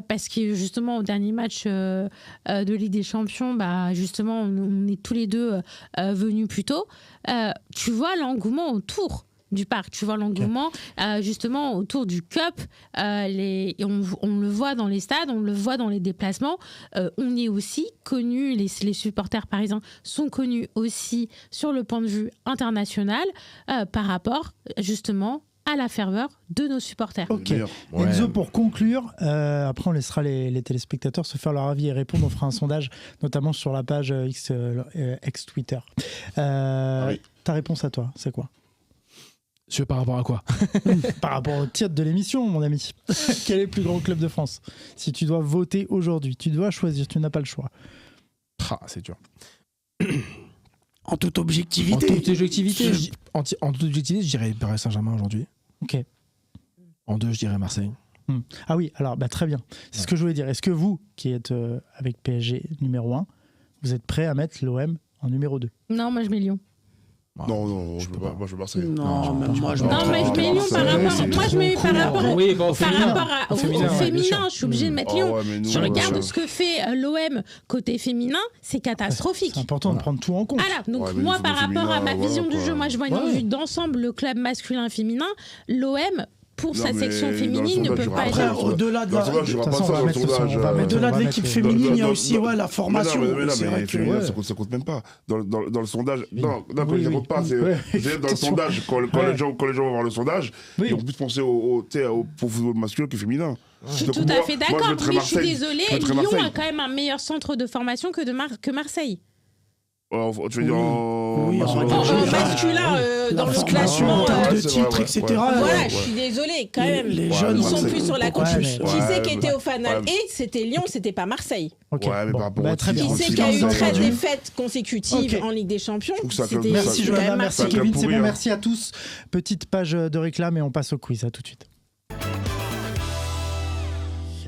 parce que justement au dernier match de Ligue des Champions, justement on est tous les deux venus plus tôt. Tu vois l'engouement autour du parc, tu vois l'engouement justement autour du Cup, on le voit dans les stades, on le voit dans les déplacements, on est aussi connus, les supporters parisiens sont connus aussi sur le point de vue international par rapport justement à la ferveur de nos supporters. Ok, Enzo, pour conclure, après on laissera les téléspectateurs se faire leur avis et répondre, on fera un sondage notamment sur la page ex-Twitter. Ta réponse à toi, c'est quoi? Par rapport à quoi? Par rapport au titre de l'émission, mon ami. Quel est le plus grand club de France? Si tu dois voter aujourd'hui, tu dois choisir, tu n'as pas le choix. C'est dur. En toute objectivité. En toute objectivité, je dirais Paris Saint-Germain aujourd'hui. Ok. En 2, je dirais Marseille. Ah oui, alors très bien. C'est ce que je voulais dire. Est-ce que vous, qui êtes avec PSG numéro 1, vous êtes prêt à mettre l'OM en numéro 2? Non, moi je mets Lyon. Non, je peux pas. Moi, je veux Marseille. Non, mais moi, je mets Lyon par rapport. Moi, je mets par rapport au féminin. Je suis obligée de mettre Lyon. Je regarde ce que fait l'OM côté féminin, c'est catastrophique. C'est important de prendre tout en compte. Voilà. Donc moi, par rapport à ma vision du jeu, moi, je vois une vue d'ensemble, le club masculin et féminin, l'OM. Pour sa section féminine ne peut pas être. Au-delà de l'équipe féminine, il y a aussi la formation. Ça compte même pas. Dans le sondage. Non, ça compte pas. C'est dans le sondage. Quand les gens vont voir le sondage, ils vont plus penser au football masculin que féminin. Je suis tout à fait d'accord, mais je suis désolée, Lyon a quand même un meilleur centre de formation que Marseille. Tu veux dire en masculin dans le classement de titres, etc. Voilà, je suis désolée quand même. Les jeunes, ils sont plus sur la course. Qui c'est qui était au Fanal et c'était Lyon, c'était pas Marseille. Très bien. Qui c'est qui a eu 13 défaites consécutives en Ligue des Champions? Merci Johanna, merci Kevin, c'est bon, merci à tous. Petite page de réclame et on passe au quiz. À tout de suite.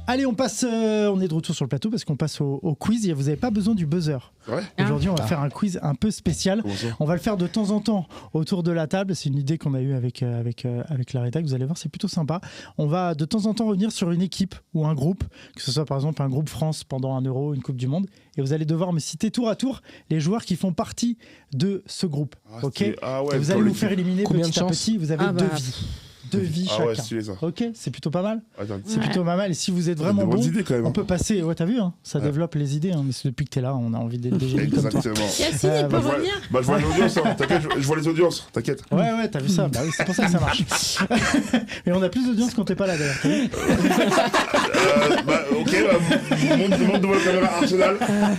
Allez, on est de retour sur le plateau parce qu'on passe au quiz. Vous n'avez pas besoin du buzzer. Aujourd'hui, on va faire un quiz un peu spécial. On va le faire de temps en temps autour de la table. C'est une idée qu'on a eue avec la rédac. Vous allez voir, c'est plutôt sympa. On va de temps en temps revenir sur une équipe ou un groupe, que ce soit par exemple un groupe France pendant un Euro, une Coupe du Monde. Et vous allez devoir me citer tour à tour les joueurs qui font partie de ce groupe. Et vous allez vous faire éliminer petit à petit. Vous avez 2 vies. 2 vies chacun. Ok, c'est plutôt pas mal. C'est plutôt pas mal. Et si vous êtes vraiment bon, on peut passer. Ouais, t'as vu, ça développe les idées. Mais c'est depuis que t'es là, on a envie d'être des génies comme toi. Yacine, il peut revenir. Je vois les audiences, t'inquiète, je vois les audiences, t'inquiète. Ouais, t'as vu ça. Bah oui, c'est pour ça que ça marche. Et on a plus d'audience quand t'es pas là d'ailleurs. Montre devant la caméra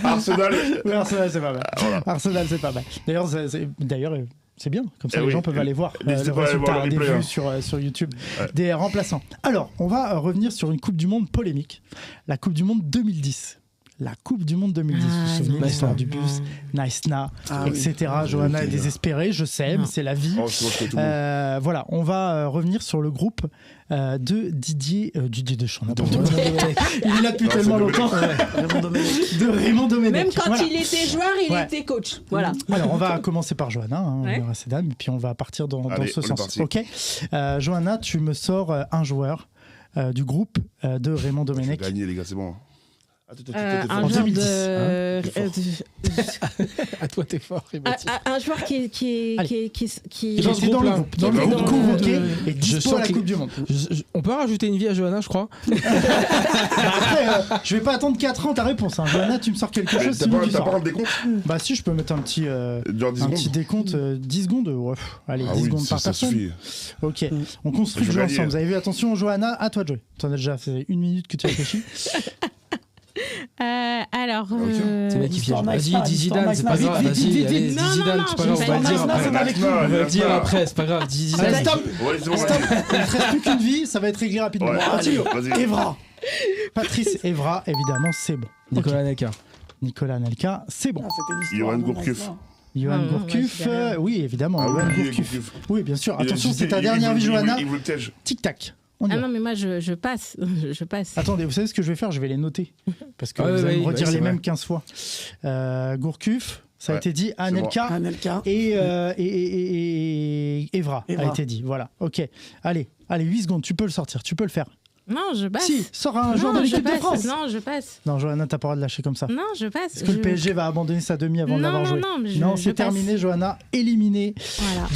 Arsenal. Oui, Arsenal, c'est pas mal. Arsenal, c'est pas mal. D'ailleurs, c'est bien, comme ça les gens peuvent aller voir le résultat des vues sur YouTube des remplaçants. Alors, on va revenir sur une Coupe du Monde polémique, la Coupe du Monde 2010. La Coupe du Monde 2010, vous vous souvenez de l'histoire du bus, Naïsna, etc. Johanna est désespérée, je sais, mais c'est la vie. Voilà, on va revenir sur le groupe de Didier Deschamps. Il est là depuis tellement longtemps. De Raymond Domenech. Même quand il était joueur, il était coach. Voilà. Alors, on va commencer par Johanna, on verra ses dames, et puis on va partir dans ce sens. Ok. Johanna, tu me sors un joueur du groupe de Raymond Domenech. J'ai gagné, les gars, c'est bon. Un joueur de. À toi, t'es fort. Un joueur qui est dans le groupe convoqué et dispo à la Coupe du Monde. On peut rajouter une vie à Johanna, je crois. Après, je vais pas attendre 4 ans ta réponse. Johanna, tu me sors quelque chose. T'as pas un décompte? Bah si, je peux mettre un petit décompte. 10 secondes. Allez, 10 secondes par personne. Ok, on construit le jeu ensemble. Vous avez vu, attention, Johanna, à toi de jouer. T'en as déjà fait 1 minute que tu réfléchis. Alors, c'est là qui vient. Vas-y, dis Zidane, c'est pas grave. Vas-y, dis Zidane, c'est pas grave. On va le dire après, c'est pas grave. Dis Zidane. Stop. Il ne reste plus qu'une vie, ça va être réglé rapidement. Evra. Patrice Evra, évidemment, c'est bon. Nicolas Anelka, c'est bon. Johan Gourcuff. Johan Gourcuff, oui, évidemment. Ah Johan oui, Gourcuff. Oui, bien sûr. Attention, c'est ta dernière vie, Johanna. Tic-tac. Non, mais moi, je passe. Je passe. Attendez, vous savez ce que je vais faire? Je vais les noter. Parce que vous allez me redire les mêmes 15 fois. Gourcuff, ça a été dit. Anelka et Evra a été dit. Voilà, ok. Allez, 8 secondes, tu peux le sortir, tu peux le faire. Non, je passe. Si, sors un joueur de l'équipe de France. Non, je passe. Non, Johanna, t'as pas le droit de lâcher comme ça. Non, je passe. Est-ce que le PSG va abandonner sa demi avant de l'avoir joué? Non, c'est terminé, Johanna. Éliminée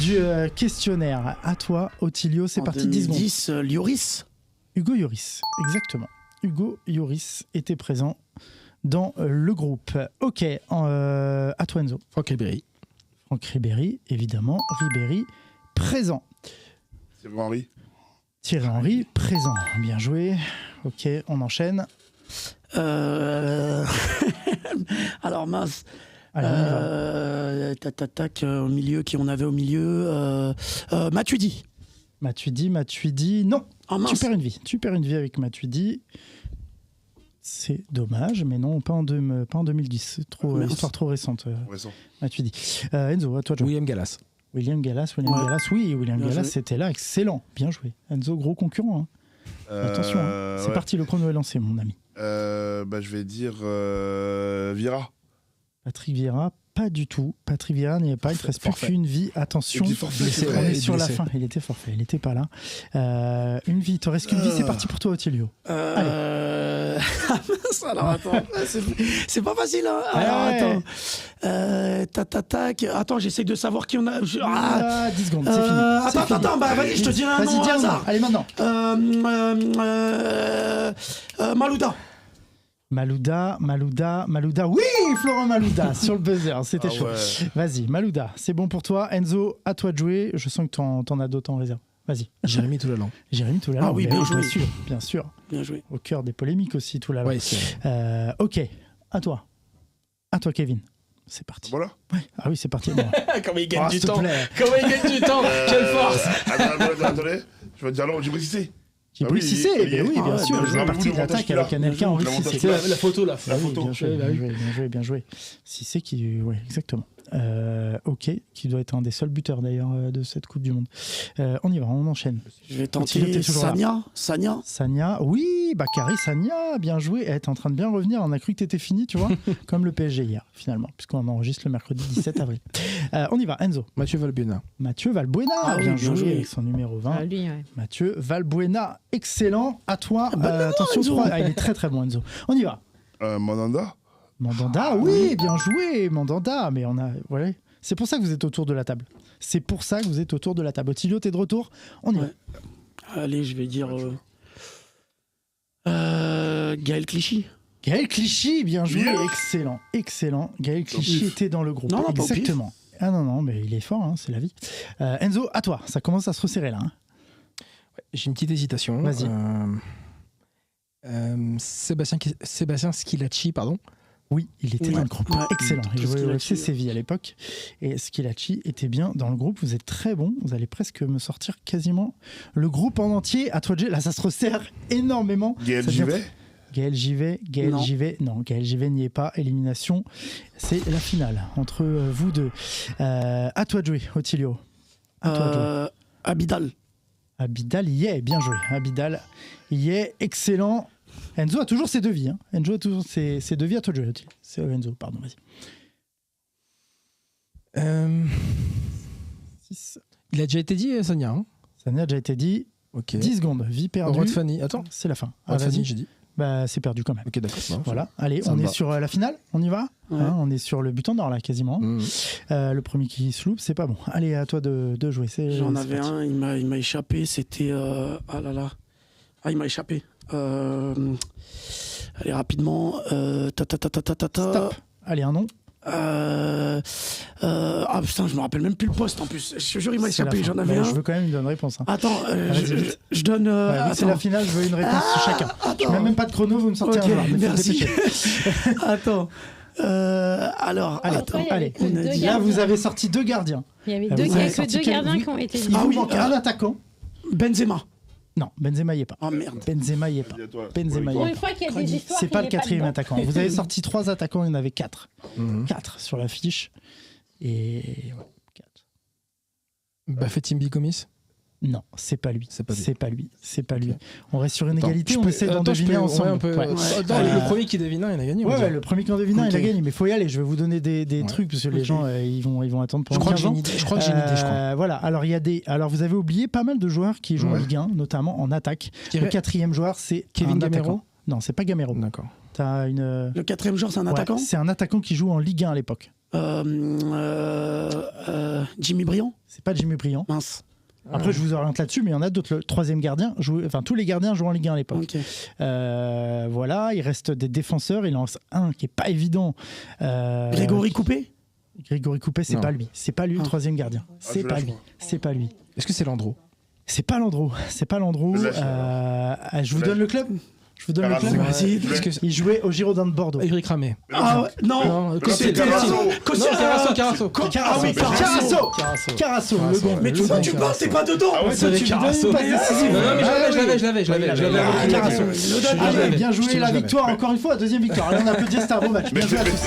du questionnaire. À toi, Ottilio, c'est parti, 10 secondes. 10, Lloris. Hugo Lloris, exactement. Hugo Lloris était présent dans le groupe. Ok, à toi, Enzo. Franck Ribéry. Franck Ribéry, évidemment. Ribéry, présent. Thierry Henry. Thierry Henry, présent. Bien joué. Ok, on enchaîne. Alors, mince. Allez, on y va. Au milieu, qui on avait au milieu Matuidi. Matuidi, non. Oh, tu perds une vie avec Matuidi. C'est dommage, mais non, pas en 2010. C'est trop, histoire trop récente. Matuidi. Enzo, à toi, John. William Gallas. William Gallas, oui, William Gallas, c'était là, excellent, bien joué. Enzo, gros concurrent. Attention, c'est parti, le chrono est lancé, mon ami. Je vais dire Vieira. Patrick Vieira, pas du tout. Patrick Vieira n'y est pas, il ne reste plus qu'une vie. Attention, on est sur la fin. Il était forfait, il n'était pas là. Une vie, il te reste qu'une vie, c'est parti pour toi, Ottilio. Alors attends, c'est pas facile. Hein. Alors attends. Attends, j'essaie de savoir qui on a. 10 secondes, c'est fini. Attends, vas-y, je te dis un nom au hasard. Allez, maintenant. Malouda, oui, Florent Malouda sur le buzzer, c'était chaud. Ouais. Vas-y, Malouda, c'est bon pour toi. Enzo, à toi de jouer. Je sens que t'en as d'autres en réserve. Vas-y. Jérémy Toulalan. Ah oui, bien joué. Bien sûr. Bien joué. Au cœur des polémiques aussi, Toulalan. Ouais, ok, à toi, Kevin. C'est parti. Voilà. Ouais. Ah oui, c'est parti. Bon. Comment il gagne du temps. Comment il gagne du temps. Quelle force. Attendez, je vais te dire alors, Djibril Cissé. Djibril Cissé, oui, bien sûr. Je fais partie de l'attaque avec Anelka Henry Cissé. C'est la photo là. Bien joué. Cissé qui, ouais, exactement. Ok, qui doit être un des seuls buteurs d'ailleurs de cette Coupe du Monde. On y va, on enchaîne. Je vais tenter Sagna. Oui, Bakary Sagna, bien joué. T'es en train de bien revenir, on a cru que t'étais fini, tu vois, comme le PSG hier, finalement, puisqu'on enregistre le mercredi 17 avril. On y va, Enzo. Mathieu Valbuena, bien joué avec son numéro 20. Lui, ouais. Mathieu Valbuena, excellent. À toi, attention, il est très très bon, Enzo. On y va. Mandanda, oui, bien joué, Mandanda. Mais voilà. C'est pour ça que vous êtes autour de la table. Ottilio, t'es de retour? On y va. Allez, je vais dire Gaël Clichy. Gaël Clichy, bien joué, excellent. Gaël Clichy était dans le groupe. Non, exactement. Ah non, mais il est fort, hein, c'est la vie. Enzo, à toi. Ça commence à se resserrer là. Hein. Ouais, j'ai une petite hésitation. Vas-y. Sébastien Schilacci, pardon. Oui, il était dans le groupe. Excellent. Il jouait au FC Séville à l'époque. Et Schilacci était bien dans le groupe. Vous êtes très bon. Vous allez presque me sortir quasiment le groupe en entier. À toi de jouer. Là, ça se resserre énormément. Gaël Givet. Non, Gaël Givet n'y est pas. Élimination. C'est la finale entre vous deux. À toi de jouer, Ottilio. Abidal y est. Bien joué. Abidal y est. Excellent. Enzo a toujours ses deux vies. Hein. Enzo a toujours ses deux vies. À toi de jouer. C'est Enzo, pardon, vas-y. Il a déjà été dit, Sagna. Hein. Sagna a déjà été dit. Ok. 10 secondes. Vie perdue. Rod Fanny. Attends. C'est la fin. Rod Fanny, j'ai dit. Bah, c'est perdu quand même. Ok, d'accord. Non, voilà. Allez, on est sur la finale. On y va. Ouais. Hein, on est sur le but en or là, quasiment. Le premier qui se loupe, c'est pas bon. Allez, à toi de jouer. J'en avais un. Il m'a échappé. C'était il m'a échappé. Allez, rapidement. Stop. Allez, un nom. Putain, je me rappelle même plus le poste en plus. Je te jure, il m'a échappé. J'en avais un. Je veux quand même une bonne réponse. Hein. Attends, je donne. C'est la finale, je veux une réponse chacun. Je mets même pas de chrono, vous me sortez un joueur. Merci. Attends. Alors, allez. Là, vous avez sorti 2 gardiens. Il y avait deux gardiens qui ont été dit. Il vous manque un attaquant. Benzema. Non, Benzema y est pas. Oh merde. Benzema y est pas. Pour une fois qu'il y a des histoires. C'est pas le 4e attaquant. Vous avez sorti 3 attaquants, il y en avait 4. 4 sur la fiche. Et ouais, 4. Bafetimbi Gomis. Non, c'est pas lui. C'est pas lui. C'est pas lui. C'est pas lui. On reste sur une Attends, égalité, je on peux- essaie d'en attends, je deviner peux- ensemble. ouais, un peu- Ouais. Attends, le premier qui devine un, il a gagné. on va Ouais, dire. ouais, le premier qui en devine un, il a Ok. gagné. Mais il faut y aller. Je vais vous donner des trucs parce que les gens, ils vont attendre Je pendant crois que 15 j'ai ans. une idée. Je crois que j'ai une idée, je crois. Voilà. Alors vous avez oublié pas mal de joueurs qui jouent en Ligue 1, notamment en attaque. Je dirais- Le quatrième joueur, c'est Kevin un Gamero. attaquant. Non, c'est pas Gamero. D'accord. T'as une. Le quatrième joueur, c'est un Ouais, attaquant. c'est un attaquant qui joue en Ligue 1 à l'époque. Jimmy Briand. C'est pas Jimmy Briand. Mince. Après, je vous oriente là-dessus, mais il y en a d'autres. Le troisième gardien, tous les gardiens jouent en Ligue 1 à l'époque. Ok. Voilà, il reste des défenseurs. Il en reste un qui est pas évident. Grégory Coupé. Grégory Coupé, c'est Non. pas lui. C'est pas lui le troisième gardien. C'est je pas lâche, lui. moi. C'est pas lui. Est-ce que c'est Landreau? C'est pas Landreau. C'est pas Landreau. Je lâche, Je vous donne le club. Je vous donne le club. Vas-y. Est-ce que Il jouait au Girondins de Bordeaux. Eric Ramé. Ah ouais, non. Non, C'était Carasso. Carasso. Ah oui, Carasso. Carasso, le gong. Mais tu vois, tu parles, t'es pas dedans. Ah ouais, Toi, tu lui donnes une passe décisive. Non, mais je l'avais. Ah, Carasso. l'avais. Bien joué, la l'avais. victoire, encore une fois, deuxième victoire. Allez, on applaudit, c'était un beau match. Bien joué à tous.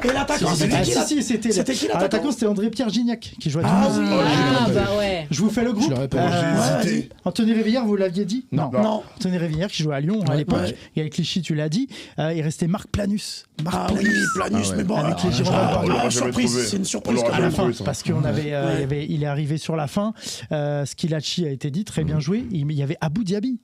Et l'attaquant, c'était qui là C'était C'était qui l'attaquant l'attaquant c'était André-Pierre Gignac qui jouait à Ah Toulouse. oui. Ah, bah ouais. Je vous fais le groupe. Je l'aurais pas. J'ai hésité. Anthony Révillère, vous l'aviez dit Non. Non. Anthony Révillère qui jouait à Lyon à l'époque. Ouais. Et avec Clichy, tu l'as dit. Il restait Marc Planus. Ah oui, Planus, mais bon, Avec les Girondins. on l'aura jamais surprise, trouvé. c'est une On surprise. l'aura À la jamais fin, trouvé, ça. parce qu'on avait, il est arrivé sur la fin. Skilacci a été dit, très bien joué. Il y avait Abou Diaby.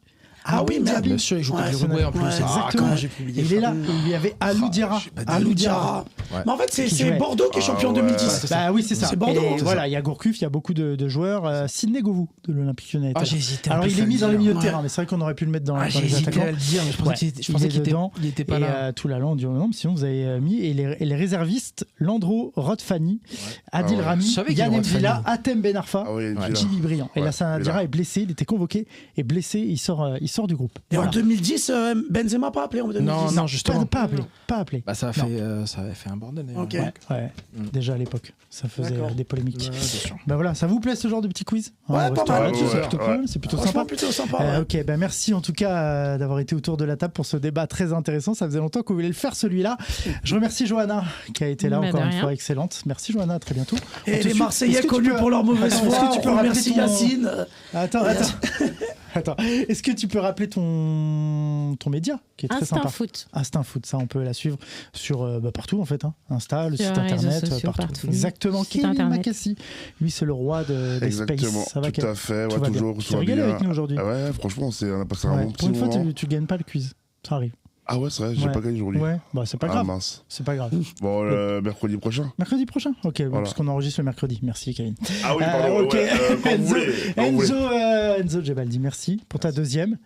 Ah oui, mais Bien sûr, il joue contre Ouais, l'Uruguay en plus. ouais, exactement. J'ai pu oublier Et il est là. Il y avait Alou Diarra. Alou Diarra. Ouais. Mais en fait, Qui c'est jouait. Bordeaux qui est champion en ouais. 2010. Bah oui, c'est ça. C'est Bordeaux, Et c'est voilà, il y a Gourcuff, il y a beaucoup de joueurs. Sidney Govou de l'Olympique Lyonnais. Ah, j'ai hésité. Alors il est mis dans les milieux de Ouais. terrain, mais c'est vrai qu'on aurait pu le mettre dans J'ai les hésité attaquants. à le dire, mais je pensais Ouais, qu'il était pas et là. tout là, on dit non, mais sinon vous avez mis. Et les réservistes, Landreau, Rodfani, Adil Ah ouais. Rami, Je savais qu'il y Yann avait Mvila, Rodfani. Atem Benarfa, Ah oui, Mvila. Jimmy Briand. Et Ouais, là, Salah Mvila. Diarra est blessé, il était convoqué et blessé, il sort du groupe. Et en Voilà. 2010, Benzema pas appelé en 2010. Non, justement. Pas appelé. Bah, ça Non. avait fait un bordel d'ailleurs. Ok. Ouais, déjà à l'époque, ça faisait D'accord. des polémiques. Ouais, bien sûr. Ben voilà, ça vous plaît ce genre de petit quiz? Ouais, On reste pas mal. là-dessus, c'est Ouais, plutôt ouais. cool, c'est plutôt Franchement, sympa. plutôt sympa. ouais. Ok, ben merci en tout cas d'avoir été autour de la table pour ce débat très intéressant. Ça faisait longtemps qu'on voulait le faire celui-là. Je remercie Johanna qui a été là Bah, encore de une rien. fois, excellente. Merci Johanna, à très bientôt. On Et te les suit. Marseillais Est-ce que tu connus peux- pour leur mauvaise Attends, foi. est-ce que tu peux rappeler Merci ton- Yacine. Attends. Attends. Est-ce que tu peux rappeler ton média qui est très Instinct sympa? foot. Instinct Foot, ça on peut la suivre sur partout en fait, hein. Insta, le Sur site les réseaux internet, sociaux, partout. partout. Exactement. Site Kevin internet. Makassi, lui c'est le roi des Exactement, space. Ça va, tout à fait, Tout ouais, va bien. toujours. Tu tout t'es va régalé bien. avec nous aujourd'hui. Ah ouais, franchement, on a passé un Ouais. bon petit Pour une fois, moment. tu gagnes pas le quiz. Ça arrive. Ah ouais, c'est vrai, j'ai Ouais. pas gagné aujourd'hui. Ouais, bah c'est pas Ah grave. mince. C'est pas grave. Bon, mercredi prochain. Mercredi prochain. Ok, Voilà. parce qu'on enregistre le mercredi. Merci, Kevin. Ah oui, pardon. Ok. ouais, quand vous voulez. quand vous voulez. Enzo Gebaldi, merci pour ta deuxième.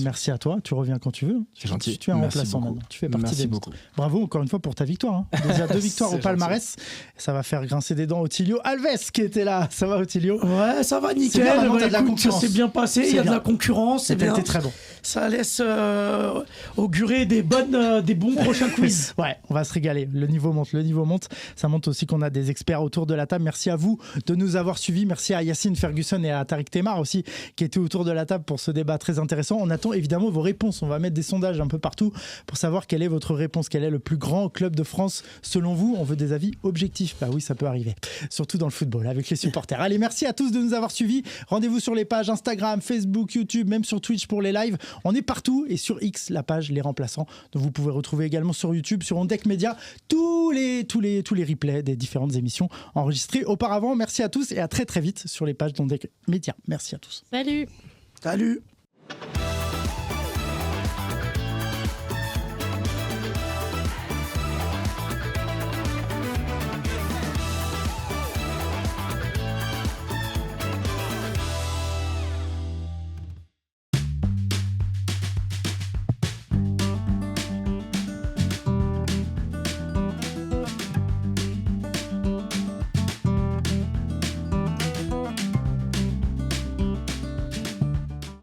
Merci à toi. Tu reviens quand tu veux. C'est gentil. Tu es un Merci remplaçant beaucoup. maintenant. Tu fais partie Merci des beaucoup. Bravo encore une fois pour ta victoire. Hein. Déjà 2 victoires au C'est palmarès. Ça va faire grincer des dents Otilio Alves qui était là. Ça va Otilio? Ouais, ça va C'est nickel. bien, maintenant, Bah, t'as de la écoute, concurrence. ça s'est bien passé. C'est Il y a de bien. la concurrence. C'est T'as bien. été très bon. Ça laisse augurer des bons prochains quiz. Ouais, on va se régaler. Le niveau monte. Ça montre aussi qu'on a des experts autour de la table. Merci à vous de nous avoir suivis. Merci à Yacine Ferguson et à Tariq Temar aussi qui étaient autour de la table pour ce débat très intéressant. On attend évidemment vos réponses. On va mettre des sondages un peu partout pour savoir quelle est votre réponse. Quel est le plus grand club de France selon vous? On veut des avis objectifs. Bah oui, ça peut arriver. Surtout dans le football avec les supporters. Allez, merci à tous de nous avoir suivis. Rendez-vous sur les pages Instagram, Facebook, YouTube, même sur Twitch pour les lives. On est partout et sur X, la page Les Remplaçants. Donc vous pouvez retrouver également sur YouTube, sur Ondec Media, tous les replays des différentes émissions enregistrées auparavant. Merci à tous et à très très vite sur les pages d'Ondec Media. Merci à tous. Salut. Salut.